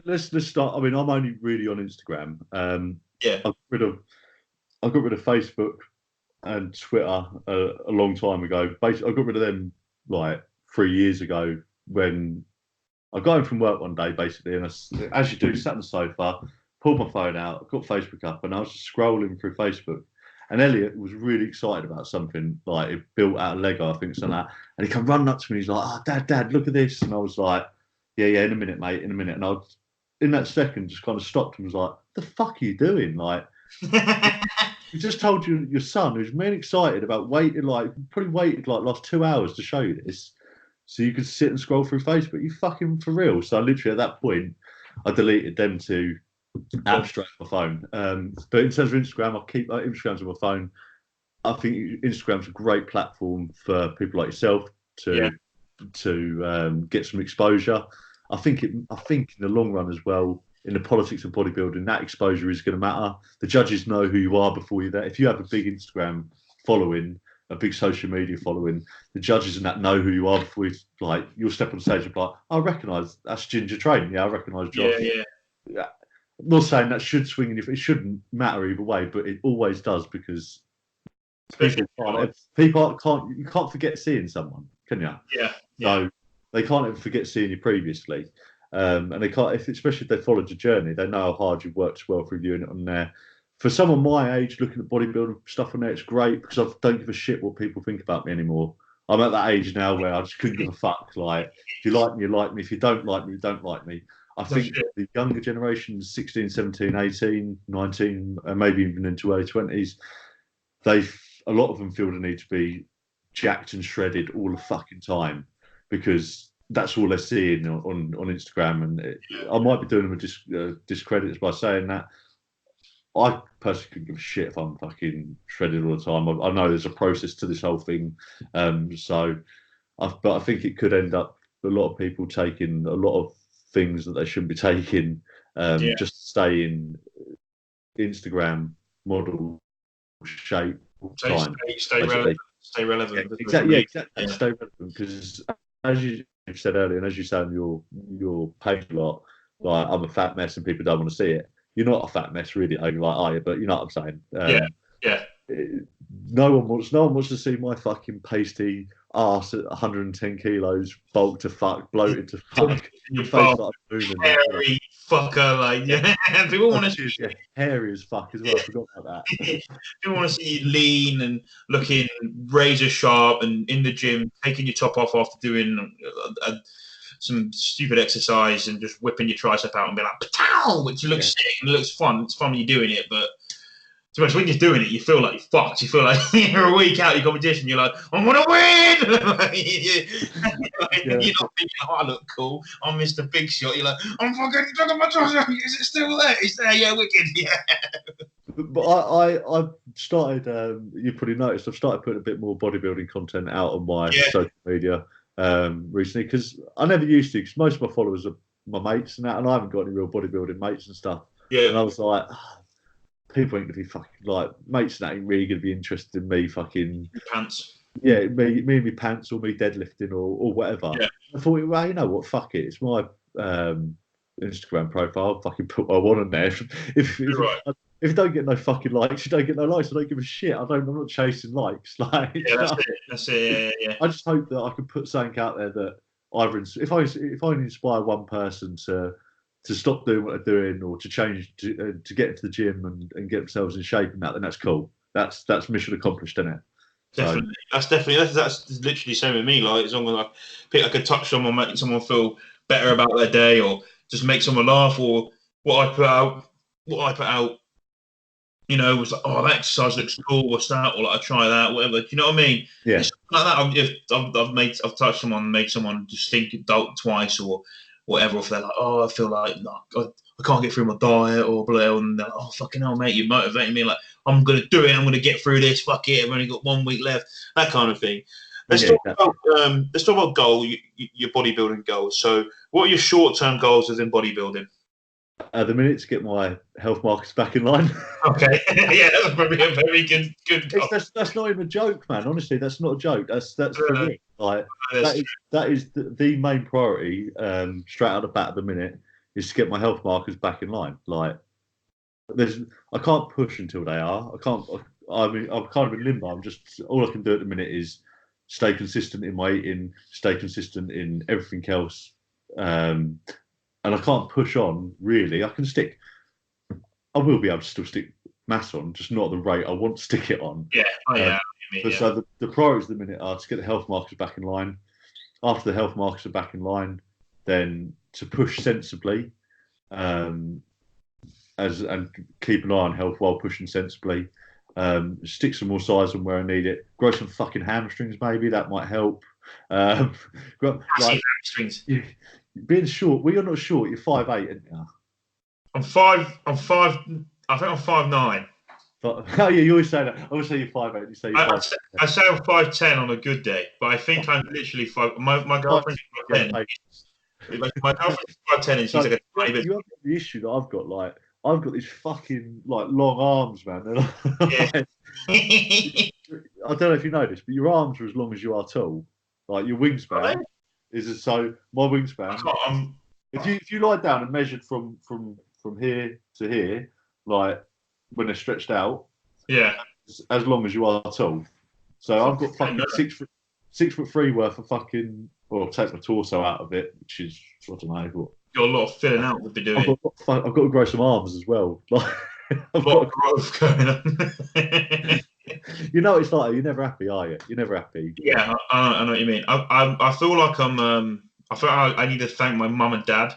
Let's start. I mean, I'm only really on Instagram. Yeah. I got rid of Facebook and Twitter a long time ago. Basically, I got rid of them like 3 years ago when I got home from work one day, basically, and as you do, sat on the sofa, pulled my phone out, got Facebook up, and I was just scrolling through Facebook. And Elliot was really excited about something, like it built out of Lego, I think, something like that. And he come running up to me. He's like, "Oh, Dad, look at this!" And I was like, "Yeah, in a minute, mate, in a minute." And I was, in that second, just kind of stopped and was like, "The fuck are you doing?" Like, you just told your son, who's really excited about probably waited like last 2 hours to show you this, so you could sit and scroll through Facebook. You fucking for real? So literally at that point, I deleted them two apps straight on my phone. But in terms of Instagram, I keep Instagram's on my phone. I think Instagram's a great platform for people like yourself to get some exposure. I think in the long run as well, in the politics of bodybuilding, that exposure is going to matter. The judges know who you are before you're there. If you have a big Instagram following, a big social media following, the judges and that know who you are before you'll step on stage and be like, I recognise that's Ginger Train. Yeah, I recognise Josh. Yeah. I'm not saying that should swing in. It shouldn't matter either way, but it always does, because people can't. You can't forget seeing someone, can you? Yeah. So they can't ever forget seeing you previously, and they can't. Especially if they followed your journey, they know how hard you've worked as well for reviewing it on there. For someone my age, looking at bodybuilding stuff on there, it's great, because I don't give a shit what people think about me anymore. I'm at that age now where I just couldn't give a fuck. Like, if you like me, you like me. If you don't like me, you don't like me. I think the younger generations, 16, 17, 18, 19, and maybe even into early 20s, a lot of them feel the need to be jacked and shredded all the fucking time, because that's all they're seeing on Instagram. And I might be doing them a discredit by saying that. I personally couldn't give a shit if I'm fucking shredded all the time. I know there's a process to this whole thing. But I think it could end up a lot of people taking a lot of things that they shouldn't be taking, just to stay in Instagram model shape. Stay relevant. stay relevant. Exactly. Yeah, exactly. Yeah. Stay relevant because, as you said earlier, and as you say on your page a lot, like I'm a fat mess and people don't want to see it. You're not a fat mess, really. Like, are you? But you know what I'm saying? Yeah. No one wants to see my fucking pasty ass at 110 kilos, bulk to fuck, bloated to fuck, your face like a moon and hairy fucker, like people want to see hairy as fuck as well. I forgot about that. People want to see you lean and looking razor sharp and in the gym, taking your top off after doing some stupid exercise and just whipping your tricep out and be like, "Pow!" Which looks sick and looks fun. It's fun when you're doing it, but too much when you're doing it, you feel like you're fucked. You feel like you're a week out of your competition. You're like, I'm gonna win. You're not thinking, oh, I look cool. I'm Mr. Big Shot. You're like, I'm fucking look at my tricep. Is it still there? It's there. Yeah, wicked. Yeah. But I started. You probably noticed I've started putting a bit more bodybuilding content out on my social media recently because I never used to. Because most of my followers are my mates and that, and I haven't got any real bodybuilding mates and stuff. Yeah. And I was like. People ain't gonna be fucking like mates that ain't really gonna be interested in me fucking pants. Yeah, me and my pants or me deadlifting or whatever. Yeah. I thought, well, you know what, fuck it. It's my Instagram profile. I'll fucking put what I want on there. If you don't get no fucking likes, you don't get no likes. I don't give a shit. I'm not chasing likes. Like that's it. Yeah. I just hope that I can put something out there that either if I inspire one person to stop doing what they're doing or to change to get into the gym and get themselves in shape and that, then that's cool. That's mission accomplished, isn't it? Definitely. That's literally the same with me. Like as long as I could touch someone, make someone feel better about their day, or just make someone laugh, or what I put out, you know, was like, oh, that exercise looks cool. What's that? Or like I try that, whatever. Do you know what I mean? Yeah. It's like that. I've touched someone, made someone just think adult twice or whatever, if they're like, oh, I feel like I can't get through my diet or blah, and they're like, oh, fucking hell, mate, you're motivating me. Like, I'm going to do it. I'm going to get through this. Fuck it. I've only got 1 week left. That kind of thing. Let's talk about your bodybuilding goals. So what are your short-term goals within bodybuilding? At the minute, to get my health markers back in line. Okay. Yeah, that's probably a very good goal. That's not even a joke, man. Honestly, that's not a joke. That's for me. Like that is the main priority. Straight out of the bat at the minute is to get my health markers back in line. Like I can't push until they are. I'm kind of in limbo. I'm just all I can do at the minute is stay consistent in my eating, stay consistent in everything else. And I can't push on, really. I will be able to still stick mass on, just not at the rate I want to stick it on. Yeah. So the priorities at the minute are to get the health markers back in line. After the health markers are back in line, then to push sensibly and keep an eye on health while pushing sensibly. Stick some more size on where I need it. Grow some fucking hamstrings, maybe. That might help. Hamstrings. Being short, well, you're not short. You're 5'8", aren't you? I'm 5. I think I'm 5'9". Oh yeah, you always say that. I always say you're 5'8". You say you're 5'10". I say I'm 5'10" on a good day, but I think I'm literally 5. My girlfriend's 5'10". My girlfriend's 5'10", and she's like a tiny bit. You have the issue that I've got. Like I've got these fucking like long arms, man. Yeah. I don't know if you know this, but your arms are as long as you are tall. Like your wingspan. Is so my wingspan. If you lie down and measured from here to here, like when they're stretched out, as long as you are tall. So I've got fucking 6'3" worth of fucking. Well, take my torso out of it, which is I don't know. What, got a lot of filling out to be doing. I've got to grow some arms as well. Like I've got growth going on. You know, it's like you're never happy, are you? You're never happy. Yeah, I know what you mean. I feel like I feel like I need to thank my mum and dad.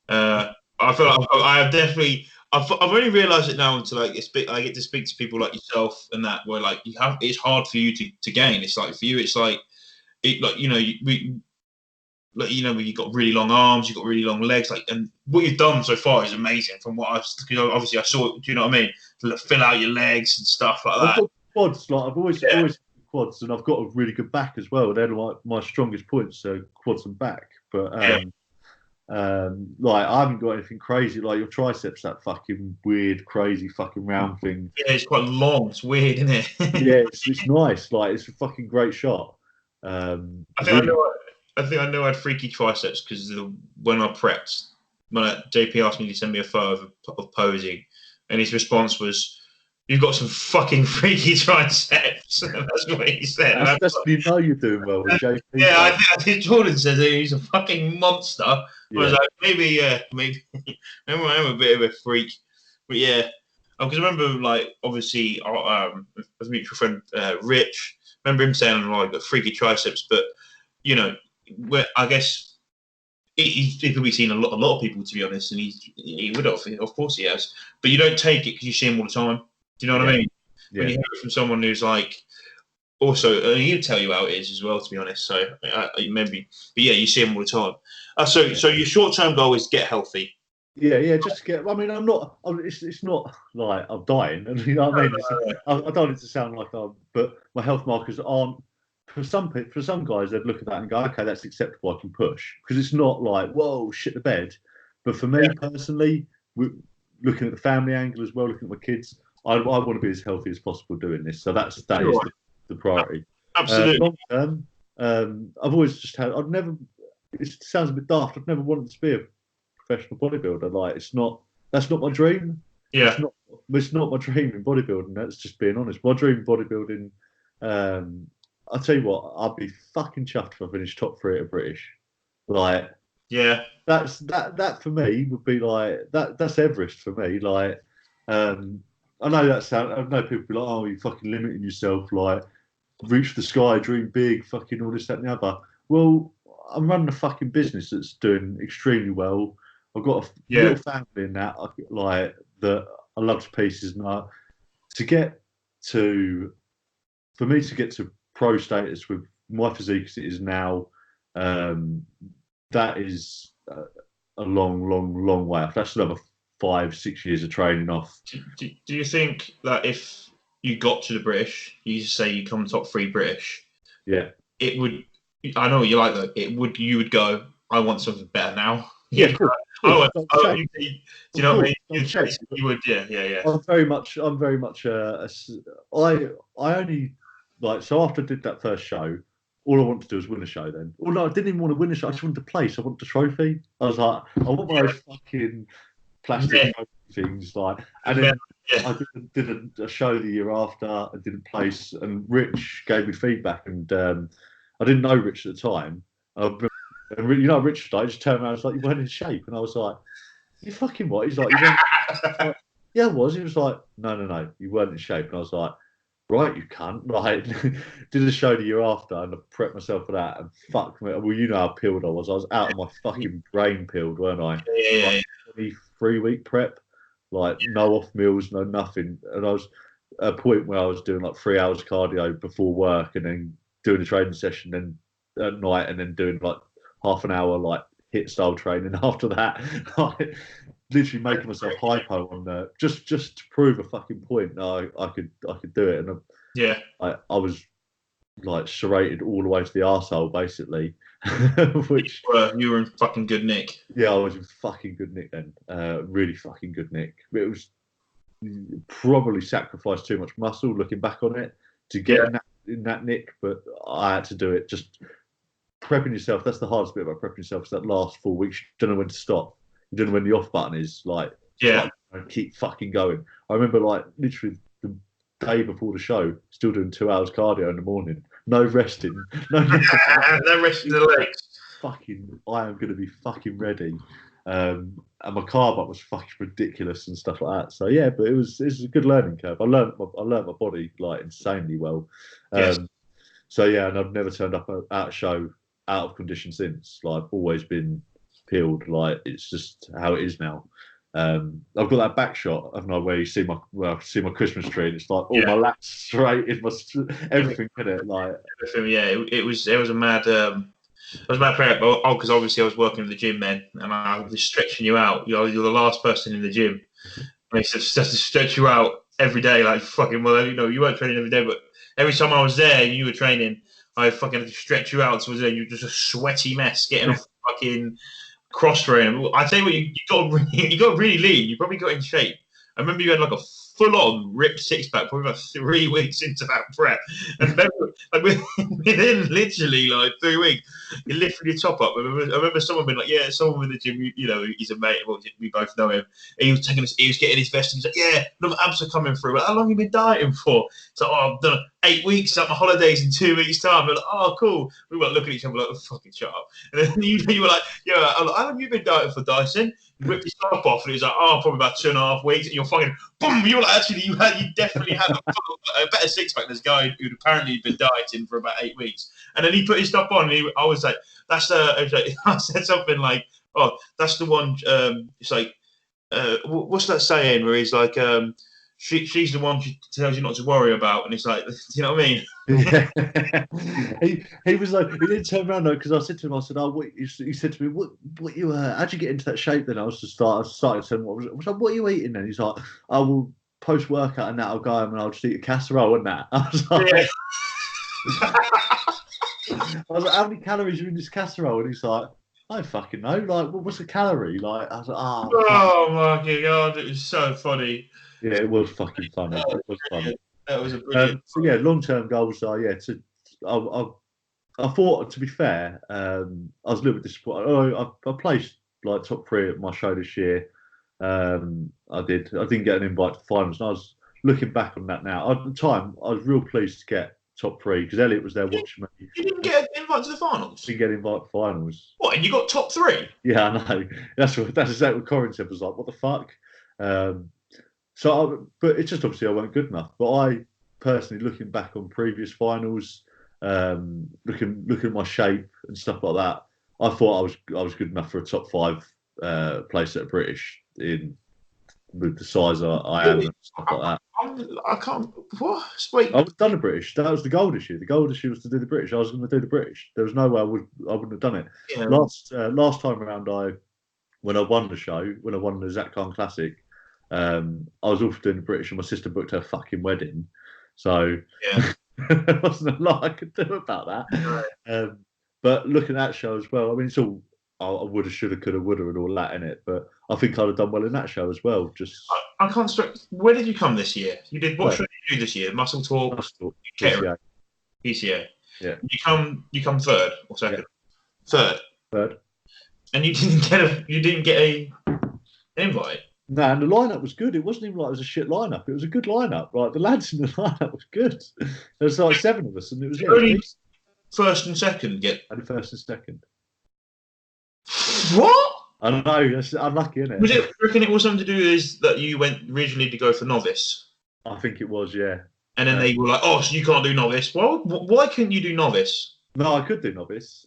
I feel like I have definitely. I've only realised it now until I get to speak to people like yourself and that where like it's hard for you to gain. It's like for you, it's like you've got really long arms, you've got really long legs, like, and what you've done so far is amazing. From what obviously I saw, do you know what I mean? To fill out your legs and stuff like that. Quads, like I've always quads, and I've got a really good back as well. They're like my strongest points, so quads and back. But Like I haven't got anything crazy. Like your triceps, that fucking weird, crazy, fucking round thing. Yeah, it's quite long. It's weird, isn't it? Yeah, it's nice. Like it's a fucking great shot. I think I Really, know. I think I know I had freaky triceps because when I prepped, JP asked me to send me a photo of posing, and his response was, "You've got some fucking freaky triceps." That's what he said. that's you know you're doing well with JP. Yeah, I think Jordan says that he's a fucking monster. I was Yeah. like, maybe, maybe I am a bit of a freak, but yeah, because I remember, like, obviously, as a mutual friend, Rich, remember him saying like the freaky triceps, but you know, I guess he's probably seen a lot of people, to be honest, and he would have, of course he has, but you don't take it because you see him all the time. Do you know what I mean? Yeah. When you hear it from someone who's like. Also, he'll tell you how it is as well, to be honest. So maybe, but yeah, you see him all the time. So your short-term goal is get healthy. Yeah, just to get. I mean, it's not like I'm dying, and you know what I mean. I don't want it to sound like but my health markers aren't. For some guys, they'd look at that and go, "Okay, that's acceptable. I can push," because it's not like, "Whoa, shit the bed." But for me personally, looking at the family angle as well, looking at my kids, I want to be as healthy as possible doing this. So that is the priority. Absolutely. Long term, I've always just had. I've never. It sounds a bit daft. I've never wanted to be a professional bodybuilder. Like that's not my dream. Yeah. It's not my dream in bodybuilding. That's just being honest. My dream in bodybuilding. I'll tell you what. I'd be fucking chuffed if I finished top 3 at a British. Like. Yeah. That for me would be like that's Everest for me. Like. I know people be like, oh, you're fucking limiting yourself. Like. Reach the sky, dream big, fucking all this, that, and the other. Well, I'm running a fucking business that's doing extremely well. I've got a little family in that, like that I love to pieces, and for me to get to pro status with my physique as it is now, that is a long way off. That's another 5-6 years of training off. Do you think that if you got to the British, you say you come top 3 British, it would. I know what you like though. You would go. I want something better now. Yeah, do you know what I mean? You would, yeah. I'm very much. I only like so after I did that first show. All I wanted to do was win a show. Then, well, no, I didn't even want to win a show. I just wanted to place. I wanted a trophy. I was like, I want one of those fucking plastic things, like, and then I did a show the year after. I didn't place, and Rich gave me feedback, and I didn't know Rich at the time. And you know, Rich, I just turned around and was like, "You weren't in shape," and I was like, "You fucking what?" He's like, "Yeah, I was." He was like, "No, you weren't in shape," and I was like, "Right, you cunt." Like, did a show the year after, and I prepped myself for that, and fuck me. Well, you know how peeled I was. I was out of my fucking brain peeled, weren't I? Yeah. 23-week prep, like no off meals, no nothing. And I was at a point where I was doing like 3 hours cardio before work, and then doing a training session, then at night, and then doing like half an hour like hit style training after that. Like, literally making myself hypo on just to prove a fucking point. No, I could do it, and I was like serrated all the way to the arsehole basically. Which you were in fucking good nick. Yeah, I was in fucking good nick then. Really fucking good nick. It was probably sacrificed too much muscle looking back on it to get in that nick, but I had to do it. Just prepping yourself. That's the hardest bit about prepping yourself. Is that last 4 weeks, you don't know when to stop. You don't know when the off button is. Like, keep fucking going. I remember like literally the day before the show, still doing 2 hours cardio in the morning. No resting. No resting the legs. Fucking, I am going to be fucking ready. And my carb up was fucking ridiculous and stuff like that. So yeah, but it was a good learning curve. I learned my body like insanely well. So yeah, and I've never turned up at a show out of condition since. Like, I've always been peeled. Like, it's just how it is now. I've got that back shot, haven't I, where you see my Christmas tree, and it's like all my lats straight in my everything in it, like everything. Yeah, it was a mad. I was mad prep. Because obviously I was working in the gym then, and I was stretching you out. You're the last person in the gym. And they said just to stretch you out every day, like fucking. Well, you know, you weren't training every day, but every time I was there and you were training, I fucking had to stretch you out. So you were just a sweaty mess getting off fucking. cross train. I tell you what, you got really lean. You probably got in shape. I remember you had like a full-on ripped six-pack probably about 3 weeks into that prep, and then, like, within literally like 3 weeks, you lifted your top up. I remember someone being like, "Yeah, someone in the gym, you know, he's a mate. Well, we both know him. And he was getting his vest, and he's like, "Yeah, no, abs are coming through. Like, how long have you been dieting for?" So, "Oh, I've done 8 weeks at my holidays in 2 weeks' time." We're like, "Oh, cool." We were looking at each other like, "Oh, fucking shut up." And then you were like, "Yeah, how long have you been dieting for, Dyson?" Ripped his top off, and he was like, "Oh, probably about 2.5 weeks." And you're fucking boom. You were like, actually, you definitely had a better six pack than this guy who'd apparently been dieting for about 8 weeks. And then he put his stuff on, and I was like, "That's I said something like, "Oh, that's the one." It's like, what's that saying where he's like, she's the one she tells you not to worry about, and it's like, you know what I mean? Yeah. he was like, he didn't turn around though, because I said to him, I said, "Oh, what?" He said to me, "What you? How'd you get into that shape?" Then I started saying, "What was like? What are you eating?" Then he's like, "I will post workout and that I'll go home and I'll just eat a casserole and that." I was like, Yeah. I was like, "How many calories are in this casserole?" And he's like, "I don't fucking know. Like, what's a calorie?" Like, I was like, Oh my god, it was so funny. yeah, it was fucking funny. It was funny. That was a brilliant. So yeah, long-term goals are I thought, to be fair, I was a little bit disappointed. I placed like top 3 at my show this year. I didn't get an invite to finals, and I was looking back on that now. At the time, I was real pleased to get top 3 because Elliot was there watching me. You didn't get an invite to the finals? Didn't get invited to finals. What? And you got top 3? Yeah, I know. That's exactly what Corin said. Was like, what the fuck? But it's just obviously I weren't good enough. But I personally, looking back on previous finals, looking at my shape and stuff like that, I thought I was good enough for a top 5 place at a British with the size I am and stuff like that. I can't. What? Wait. I was done the British. That was the goal this year. The goal this year was to do the British. I was going to do the British. There was no way I wouldn't have done it. Yeah. Last time around, when I won the show, when I won the Zach Khan Classic, I was also doing the British, and my sister booked her fucking wedding. So yeah. there wasn't a lot I could do about that. Right. But looking at that show as well, I mean, it's all I woulda, shoulda, coulda, woulda, and all that in it. But I think I'd have done well in that show as well. Just I can't stress. Where did you come this year? You did what show did you do this year? Muscle Talk, PCA. PCA. Yeah. You come third or second? Yeah. Third. And you didn't get an invite. No, and the lineup was good. It wasn't even like it was a shit lineup. It was a good lineup. Like the lads in the lineup was good. There was like 7 of us, and it was only first and second get. Only first and second. What? I don't know. That's unlucky, isn't it? Was it? I reckon it was something to do with that you went originally to go for novice. I think it was, yeah. And then they were like, "Oh, so you can't do novice? Well, why couldn't you do novice?" No, I could do novice.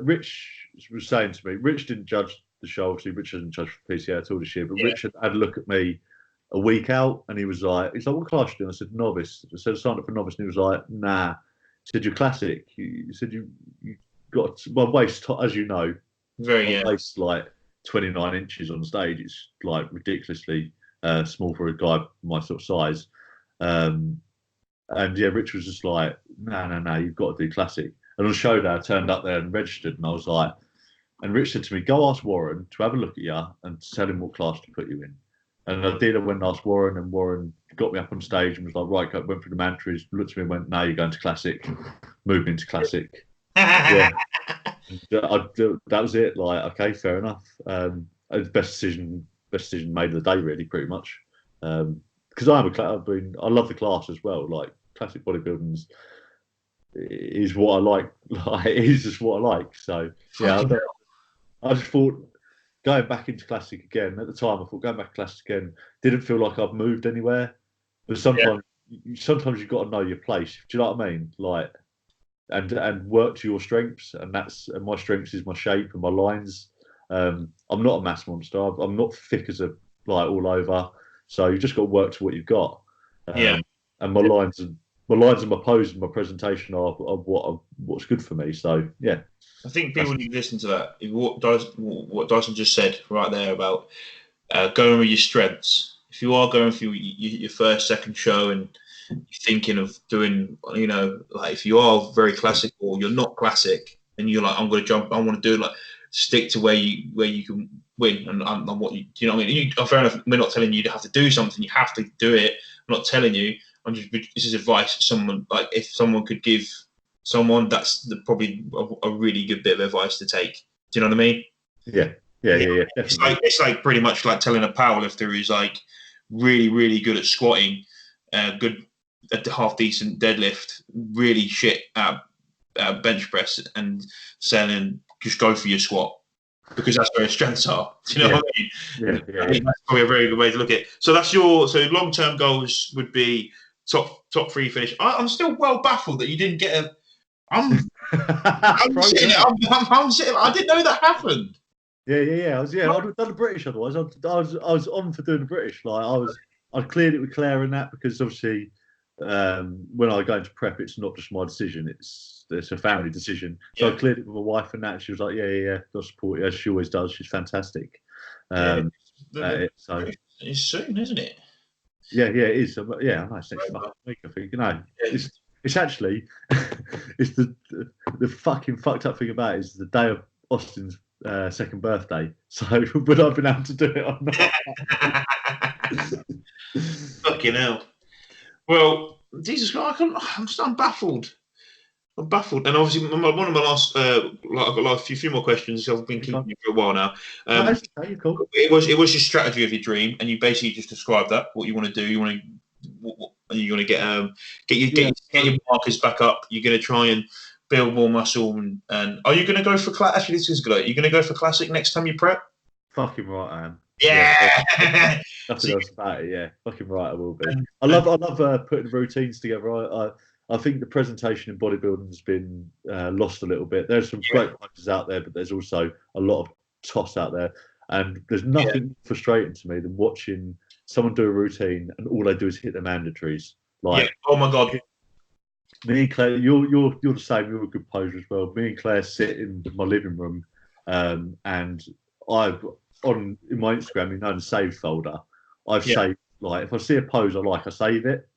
Rich was saying to me, Rich didn't judge the show. Obviously, Rich doesn't judge for PCA at all this year. But Rich had a look at me a week out, and he's like, "What class you doing?" I said, "Novice." I said, "I signed up for novice," and he was like, "Nah." He said, "You're classic." He said, "You got my waist, as you know, my waist like 29 inches on stage. It's like ridiculously small for a guy my sort of size." And yeah, Rich was just like, "No, you've got to do classic." And on show day, I turned up there and registered, and I was like, and Rich said to me, "Go ask Warren to have a look at you and tell him what class to put you in." And I did. I went and asked Warren, and Warren got me up on stage and was like, "Right," went through the mantras, looked at me and went, "No, you're going to classic." Moved into classic. Yeah. That was it. Like, okay, fair enough. Best decision made of the day, really, pretty much. Because I love the class as well. Like, classic bodybuilding is what I like. Like, it is just what I like. So yeah, I just thought going back into classic again. At the time, I thought going back to classic again didn't feel like I've moved anywhere. But sometimes you've got to know your place. Do you know what I mean? Like, and work to your strengths, and my strengths is my shape and my lines. I'm not a mass monster. I'm not thick as all over. So you just got to work to what you've got. And my lines and my pose and my presentation are what's good for me. So yeah, I think people need to listen to that. What Dyson just said right there about going with your strengths. If you are going through your first, second show and you're thinking of doing, like if you are very classic or you're not classic, and you're like, I'm going to jump, I want to do it, like stick to where you can win, and what you, do you know what I mean? Fair enough, we're not telling you to have to do something, you have to do it. I'm not telling you. This is advice. Someone, like, if someone could give someone, that's probably a really good bit of advice to take. Do you know what I mean? Yeah. It's like pretty much like telling a powerlifter who's like really, really good at squatting, good at the half decent deadlift, really shit at bench press, and saying just go for your squat because that's where his strengths are. Do you know what I mean? I think that's probably a very good way to look at it. So that's so long-term goals would be top 3 finish. I'm still well baffled that you didn't get a. I'm sitting. I didn't know that happened. Yeah. I'd have done the British otherwise. I was on for doing the British. Like I cleared it with Claire and that, because obviously when I go into prep, it's not just my decision. It's a family decision. So I cleared it with my wife and that. And she was like, yeah, got support. Yeah, she always does. She's fantastic. So it's soon, isn't it? Yeah, it is. Yeah, nice next week, I think. It's actually it's the fucking fucked up thing about it is the day of Austin's second birthday. So would I have been able to do it or not? Fucking hell. Well, Jesus, I'm baffled. I'm baffled, and obviously one of my last, I've got a few more questions. So I've been keeping you for a while now. Okay, cool. It was your strategy of your dream, and you basically just described that. What you want to do, you want to get your markers back up. You're going to try and build more muscle, and are you going to go for actually? This is good. Are you going to go for classic next time you prep? Fucking right, I am. Yeah. Nothing else about it. Yeah, fucking right, I will be. I love putting routines together. I think the presentation in bodybuilding has been lost a little bit. There's some great poses out there, but there's also a lot of toss out there. And there's nothing frustrating to me than watching someone do a routine and all they do is hit their mandatories. Like, oh my god. Me and Claire, you're the same. You're a good poser as well. Me and Claire sit in my living room, and in my Instagram, the save folder, I've saved, like, if I see a pose I like, I save it,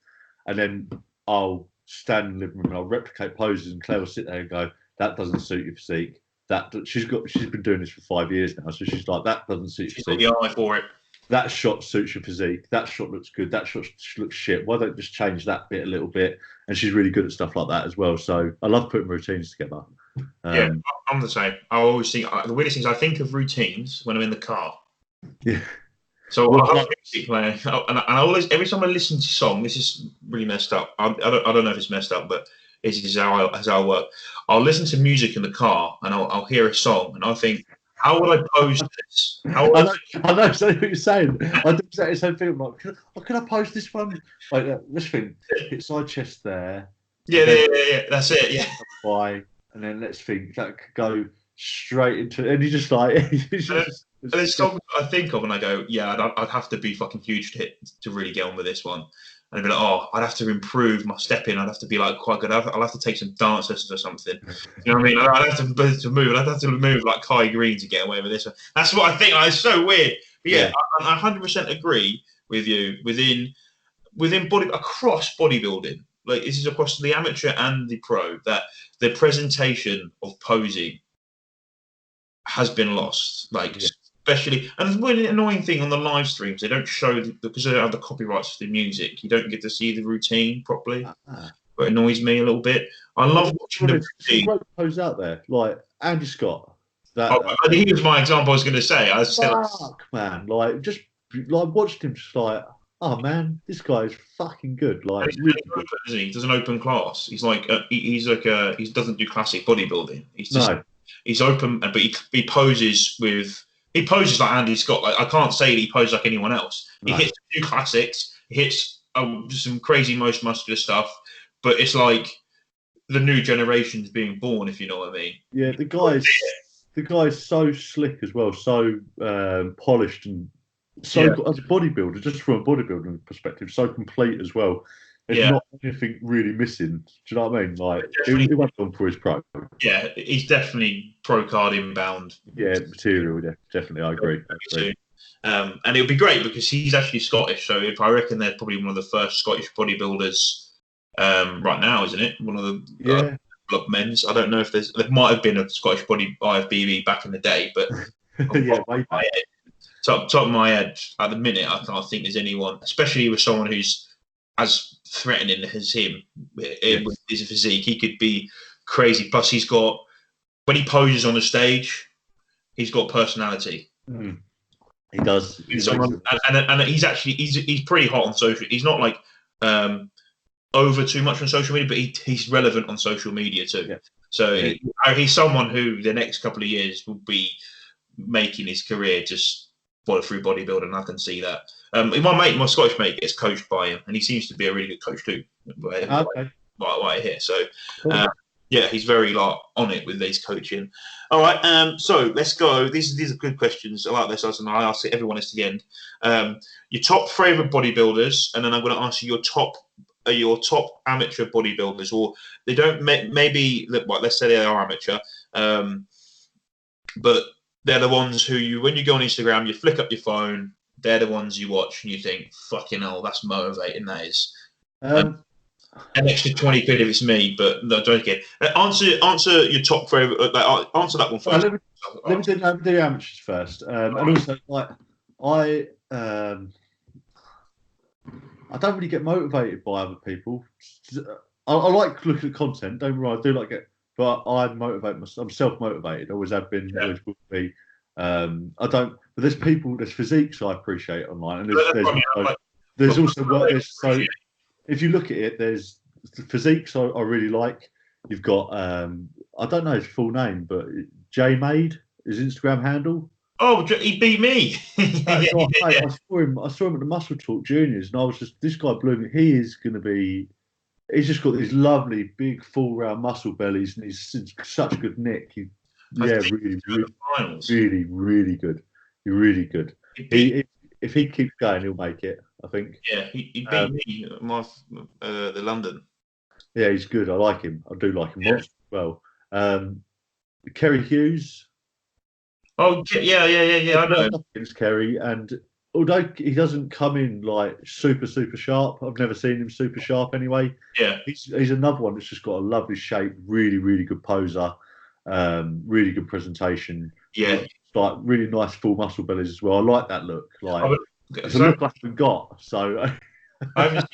and then I'll stand in the living room and I'll replicate poses, and Claire will sit there and go, that doesn't suit your physique. She's been doing this for 5 years now, so she's like, that doesn't suit your physique. She's got the eye for it. That shot suits your physique. That shot looks good. That shot looks shit. Why don't just change that bit a little bit? And she's really good at stuff like that as well. So I love putting routines together. I'm the same. I always think the weirdest things. I think of routines when I'm in the car. Yeah. So I have music playing, and I always, every time I listen to a song, this is really messed up. I don't know if it's messed up, but this is how I work. I'll listen to music in the car, and I'll hear a song, and I'll think, how would I pose this? I know exactly what you're saying. I do exactly the same thing. I'm like, can I pose this one? Like, let's think. Hit side chest there. Yeah. That's it. Yeah. And then let's think that could go straight into, and you just like. And there's songs I think of, and I go, yeah, I'd have to be fucking huge to really get on with this one. And I'd be like, oh, I'd have to improve my stepping. I'd have to be like quite good. I'll have to take some dance lessons or something. You know what I mean? I'd have to move. I'd have to move like Kai Green to get away with this one. That's what I think. It's so weird. But yeah, I 100% agree with you. Within across bodybuilding, like this is across the amateur and the pro, that the presentation of posing has been lost. Like. Yeah. Especially, and the really annoying thing on the live streams, they don't show, because they don't have the copyrights for the music, you don't get to see the routine properly. But it annoys me a little bit. I love watching the routine. Great pose out there, like Andy Scott. He was my example. I was going to say. Man, like just like watched him, just like, oh man, this guy is fucking good. Like, he's really open, isn't he? He does an open class. He's like, he doesn't do classic bodybuilding. He's open, but he poses with. He poses like Andy Scott. Like, I can't say that he poses like anyone else. He hits a few classics. He hits some crazy, most muscular stuff. But it's like the new generation's being born, if you know what I mean. Yeah, the guy's so slick as well, so polished, and so as a bodybuilder, just from a bodybuilding perspective, so complete as well. There's not anything really missing. Do you know what I mean? Like, he went on for his pro. Yeah, he's definitely pro card inbound. Yeah, material. Yeah, definitely. I agree. And it would be great because he's actually Scottish. So I reckon they're probably one of the first Scottish bodybuilders right now, isn't it? One of the Club men's. I don't know if there might have been a Scottish Body IFBB back in the day, but Yeah, way back. Top of my head at the minute, I can't think there's anyone, especially with someone who's as threatening as him with his physique. He could be crazy. Plus, he's got, when he poses on the stage, he's got personality. Mm. He does. And he's pretty hot on social. He's not like over too much on social media, but he's relevant on social media too. Yeah. So he's someone who the next couple of years will be making his career just follow through bodybuilding. I can see that. My Scottish mate gets coached by him, and he seems to be a really good coach too. Okay. Right here. So, cool. Yeah, he's very on it with these coaching. All right, so let's go. These are good questions. I like this, and I ask everyone this to the end. Your top favorite bodybuilders, and then I'm going to ask you your top amateur bodybuilders, or they don't maybe let's say they are amateur, but they're the ones who when you go on Instagram, you flick up your phone. They're the ones you watch and you think, fucking hell, that's motivating. That is. An extra 20 quid if it's me, but no, don't get. Answer your top favorite. Answer that one first. Let me do the amateurs first, and also I don't really get motivated by other people. I like looking at content. Don't worry, I do like it, but I motivate myself. I'm self-motivated. Always have been. Yeah. Always will be. I don't. But there's physiques I appreciate online, and there's also work. So if you look at it, there's the physiques I really like. You've got I don't know his full name, but J Made, his Instagram handle. Oh, he beat me. I saw him at the Muscle Talk Juniors, and I was just, this guy blew me. He's just got these lovely big full round muscle bellies, and he's such good nick. Really good. He's really good. If he keeps going, he'll make it, I think. Yeah, he beat me the London. Yeah, he's good. I like him. I do like him as well. Kerry Hughes. Oh yeah. I know. Against Kerry, and although he doesn't come in like super sharp, I've never seen him super sharp anyway. Yeah, he's another one that's just got a lovely shape, really good poser, really good presentation. Yeah, like really nice full muscle bellies as well. I like that look. Like it's a look I haven't got. So I haven't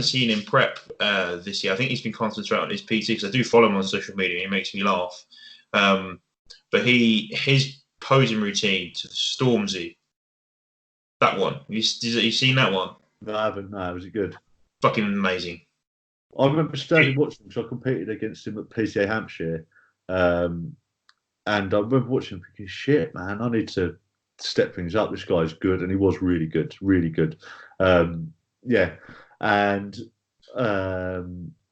seen him prep this year. I think he's been concentrating on his PT because I do follow him on social media. He makes me laugh. But his posing routine to Stormzy, that one. You seen that one? No, I haven't. No, was it good? Fucking amazing. I remember standing watching him, so I competed against him at PCA Hampshire. And I remember watching him thinking, shit, man, I need to step things up. This guy's good. And he was really good. Yeah. And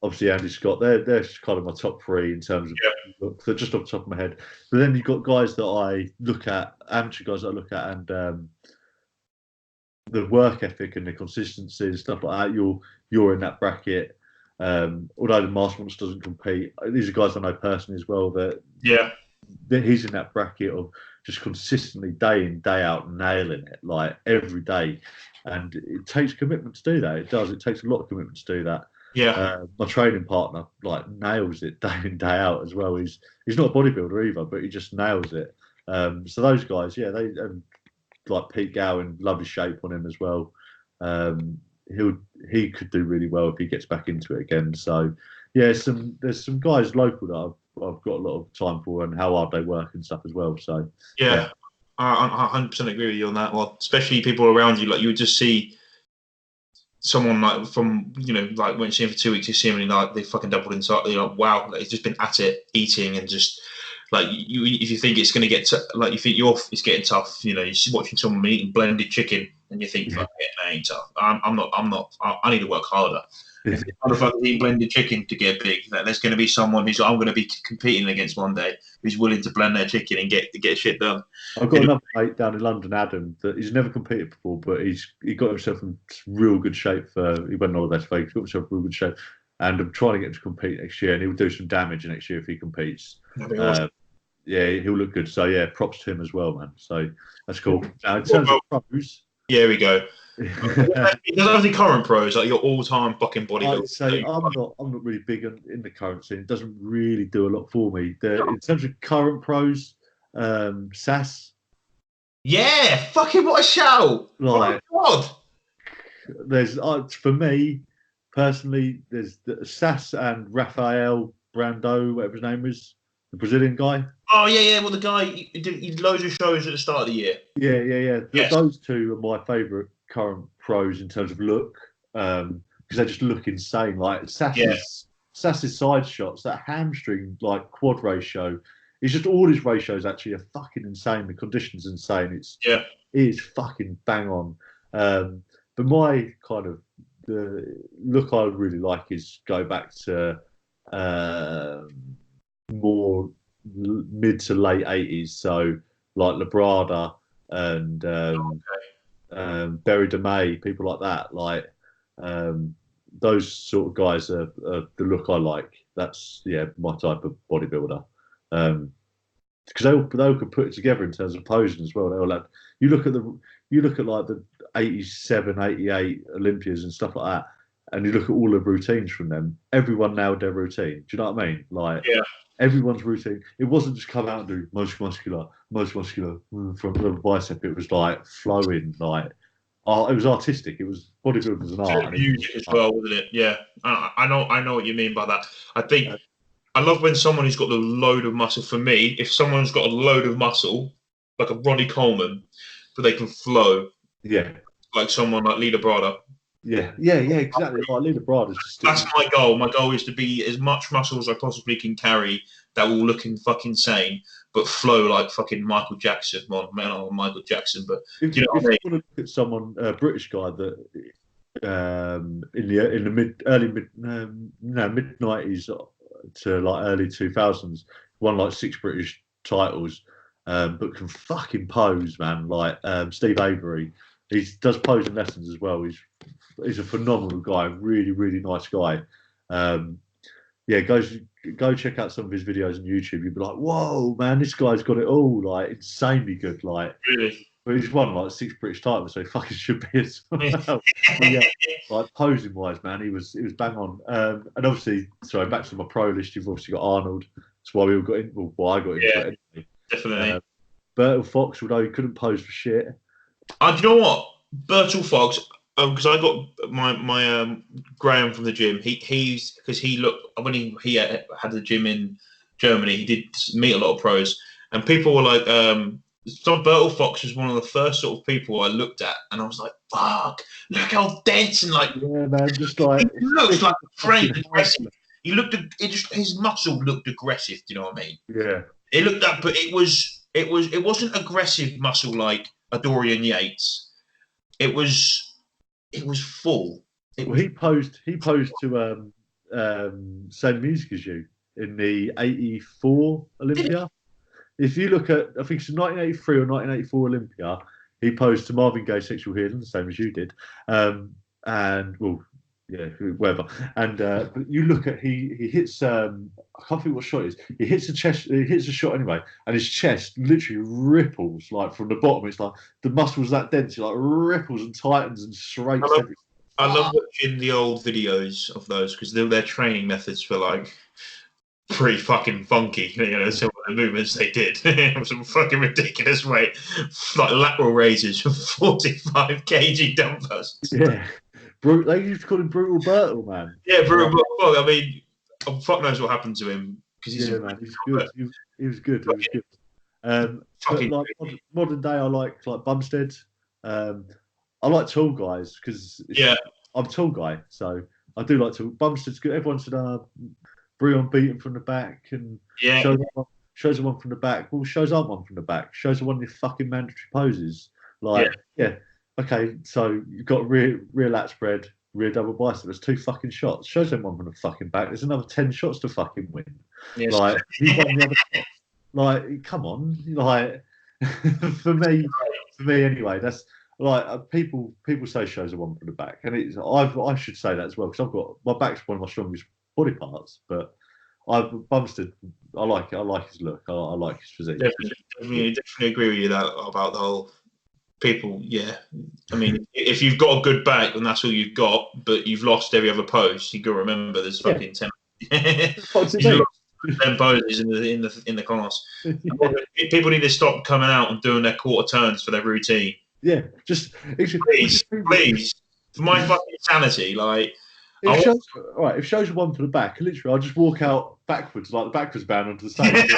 obviously Andy Scott, they're kind of my top three in terms of look, so just off the top of my head. But then you've got guys that I look at, amateur guys that I look at, and the work ethic and the consistency and stuff like that. You're in that bracket. Although the Master Monster doesn't compete, these are guys I know personally as well. That he's in that bracket of just consistently day in day out nailing it like every day, and it takes commitment to do that. It does. It takes a lot of commitment to do that. Yeah. My training partner like nails it day in day out as well. He's not a bodybuilder either, but he just nails it. So those guys, they like Pete Gowan, lovely shape on him as well. He could do really well if he gets back into it again. So there's some guys local that I've got a lot of time for and how hard they work and stuff as well. So I 100% agree with you on that. Well, especially people around you, like you would just see someone like from like when you see him for 2 weeks, you see him and like they fucking doubled inside. You're like, wow, like, he's just been at it, eating and just. Like if you think it's going to get like you think it's getting tough, you're watching someone eating blended chicken, and you think, fuck it, that ain't tough. I'm not. I need to work harder. If it's motherfuckers eating blended chicken to get big, there's going to be someone who's I'm going to be competing against one day who's willing to blend their chicken and get shit done. I've got another mate down in London, Adam, that he's never competed before, but he got himself in real good shape. He went on all that fake. He got himself in real good shape, and I'm trying to get him to compete next year, and he'll do some damage next year if he competes. Yeah, he'll look good. So props to him as well, man. So that's cool. Now in terms of pros, Yeah, we go. It doesn't have any current pros, like your all-time fucking bodybuilder. I'd say I'm not really big in the current scene. It doesn't really do a lot for me. In terms of current pros, SAS. Yeah, fucking what a shout! Like, oh my god! There's for me personally, there's SAS and Rafael Brando, whatever his name is, the Brazilian guy. Oh yeah. Well, the guy he did loads of shows at the start of the year. Yeah. Yes. Those two are my favourite current pros in terms of look, because they just look insane. Like Sass's side shots, that hamstring like quad ratio. It's just all his ratios actually are fucking insane. The condition's insane. It is fucking bang on. But my kind of the look I would really like is go back to more mid to late 80s. So like Labrada and Berry DeMay, people like that. Like those sort of guys are the look I like. That's my type of bodybuilder. Because they all could put it together in terms of posing as well. They all have, you look at like the 87, 88 Olympias and stuff like that, and you look at all the routines from them. Everyone nailed their routine. Do you know what I mean? Like everyone's routine. It wasn't just come out and do most muscular from the bicep. It was like flowing, like it was artistic. It was bodybuilding was an art. Music as well, wasn't it? Yeah, I know what you mean by that. I think I love when someone who's got a load of muscle. For me, if someone's got a load of muscle, like a Ronnie Coleman, but they can flow. Yeah. Like someone like Lita Brada. Yeah, exactly. Like Lita Brada's just. That's my goal. My goal is to be as much muscle as I possibly can carry that will look fucking insane, but flow like fucking Michael Jackson. Well, man, I'm Michael Jackson, but if you want to look at someone, a British guy that in the mid 90s to like early 2000s won like 6 British titles, but can fucking pose, man. Like Steve Avery, he does posing lessons as well. He's a phenomenal guy, really really nice guy. Go check out some of his videos on YouTube. You'd be like, whoa, man, this guy's got it all, like insanely good. Like, really? But he's won like 6 British titles, so he fucking should be as well. Like posing wise, man, he was bang on. And obviously, sorry, back to my pro list. You've obviously got Arnold. That's why we all got in. Well, why I got into it anyway. Definitely. Bertil Fox, although he couldn't pose for shit. Do you know what? Bertil Fox, because I got my Graham from the gym. He's because he looked when he had the gym in Germany. He did meet a lot of pros, and people were like, Bertil Fox was one of the first sort of people I looked at, and I was like, "Fuck! Look how dense and like man, just like he looks like a frame aggressive. He looked, his muscle looked aggressive. Do you know what I mean? Yeah. It looked that, but it wasn't aggressive muscle like a Dorian Yates. It was full. He posed to same music as you in the '84 Olympia. If you look at, I think it's 1983 or 1984 Olympia, he posed to Marvin Gaye's Sexual Healing, the same as you did. And well, yeah, whatever. And but you look at he hits I can't think what shot it is. He hits a shot anyway, and his chest literally ripples like from the bottom. It's like the muscles that dense, it like ripples and tightens and straights everything. I love watching the old videos of those because their training methods for like pretty fucking funky, some of the movements they did. Some fucking ridiculous weight, like lateral raises for 45 kg dumbbells. Yeah. They used to call him Brutal Bertil, man. Yeah, Brutal Bertil. I mean, fuck knows what happened to him because he's man, he's good. He was good. But like modern day, I like Bumstead. I like tall guys because I'm a tall guy, so I do like to. Bumstead's good. Everyone said, Breon beat him from the back and shows him one from the back. Well, shows aren't one from the back. Shows are one of the fucking mandatory poses. Okay, so you've got rear lat spread, rear double bicep. There's 2 fucking shots. Shows them one from the fucking back. There's another 10 shots to fucking win. Yes. Like he won the other shots. Like, come on. Like for me anyway, that's like people say shows are one from the back, and I should say that as well because I've got my back's one of my strongest body parts, but Bumstead, I like it. I like his look. I like his physique. Definitely agree with you about the whole people, yeah. I mean, if you've got a good back and that's all you've got, but you've lost every other pose, you got to remember there's fucking 10. What's it He's mean? lost 10 poses in the class. Yeah. People need to stop coming out and doing their quarter turns for their routine. Yeah, Please, for my fucking sanity, like. If shows are one for the back, literally, I'll just walk out backwards, like the backwards bound onto the stage.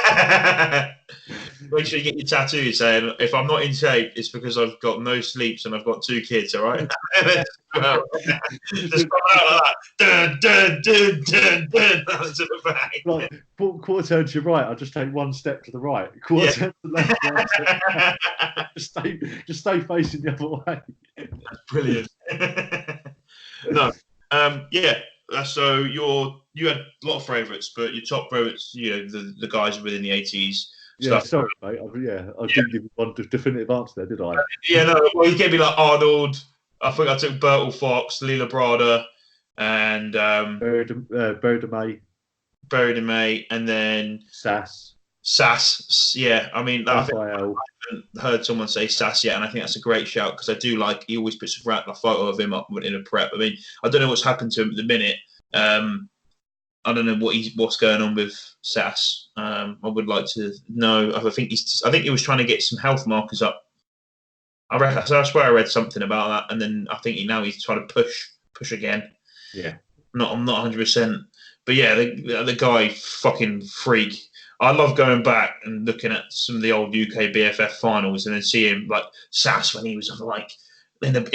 Make sure you get your tattoo saying, if I'm not in shape, it's because I've got no sleeps and I've got 2 kids, all right? Just come out like that. Dun, dun, dun, dun, dun, to the back. Like, quarter turn to your right, I'll just take 1 step to the right. Quarter turn to the left, 1 step back. Just stay facing the other way. That's brilliant. No. Yeah. So you had a lot of favourites, but your top favourites, the guys within the 80s. Yeah, stuff. sorry, mate. I didn't give you one definitive answer there, did I? Yeah, no. Well, you gave me like Arnold. I think I took Bertel Fox, Leela Brada, and Buried in May, and then Sass. Yeah, I mean, I Raphael. haven't heard someone say Sass yet, and I think that's a great shout because I do like he always puts a photo of him up in a prep. I mean, I don't know what's happened to him at the minute. I don't know what's going on with Sass. I would like to know. I think he was trying to get some health markers up. I swear I read something about that, and then I think he's trying to push again. Yeah. I'm not 100%, but yeah, the guy fucking freak. I love going back and looking at some of the old UK BFF finals and then seeing like Sass when he was like in not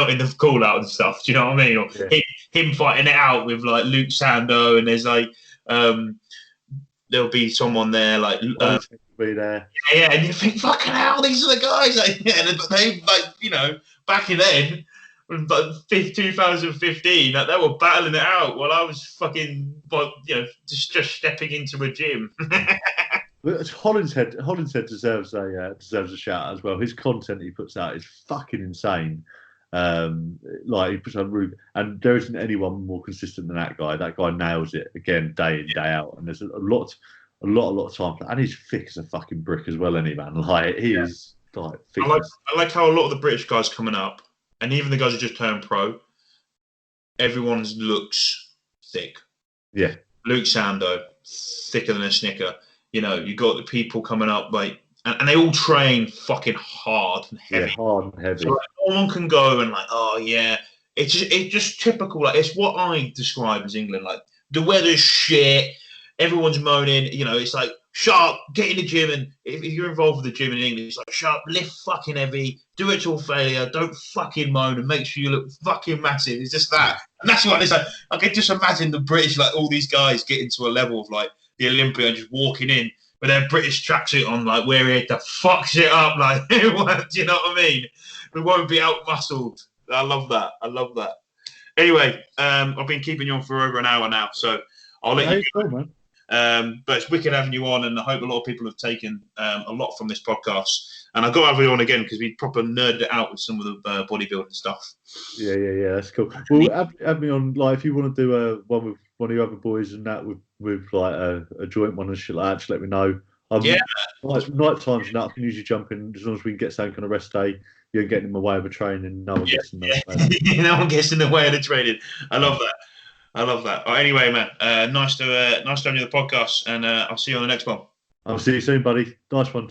in the call out and stuff. Do you know what I mean? Or him fighting it out with like Luke Sando, and there's like there'll be someone there like be there. Yeah, and you think fucking hell, these are the guys. Like, they back in then. Like 2015, they were battling it out while I was fucking, just stepping into a gym. Hollinshead deserves a shout as well. His content he puts out is fucking insane. Like he puts on Ruben, and there isn't anyone more consistent than that guy. That guy nails it again, day in, day out. And there's a lot of time, and he's thick as a fucking brick as well. Any man, like he is like thick. I like how a lot of the British guys coming up. And even the guys who just turned pro, everyone looks thick. Yeah. Luke Sando, thicker than a Snicker. You got the people coming up, like, and they all train fucking hard and heavy. Yeah, hard and heavy. So no one can go and like, oh yeah, it's just typical. Like it's what I describe as England. Like the weather's shit, everyone's moaning. It's like, sharp, get in the gym, and if you're involved with the gym in England, it's like, sharp, lift fucking heavy, do it till failure, don't fucking moan, and make sure you look fucking massive. It's just that. And that's what it's like. I can just imagine the British, like all these guys getting to a level of like the Olympia and just walking in with their British tracksuit on, like, we're here to fuck shit up. Like, do you know what I mean? We won't be out-muscled. I love that. Anyway, I've been keeping you on for over an hour now, so I'll let you go. Man. But it's wicked having you on, and I hope a lot of people have taken a lot from this podcast. And I've got to have you on again because we proper nerded it out with some of the bodybuilding stuff. Yeah, that's cool. Well, have me on, like, if you want to do one with one of your other boys and that with like a joint one and shit like that, just let me know. Like night times and that, I can usually jump in as long as we can get some kind of rest day. You're getting in the way of a training. No one gets in the way. No one gets in the way of the training. I love that. Oh, anyway, man, nice to have you on the podcast, and I'll see you on the next one. I'll see you soon, buddy. Nice one.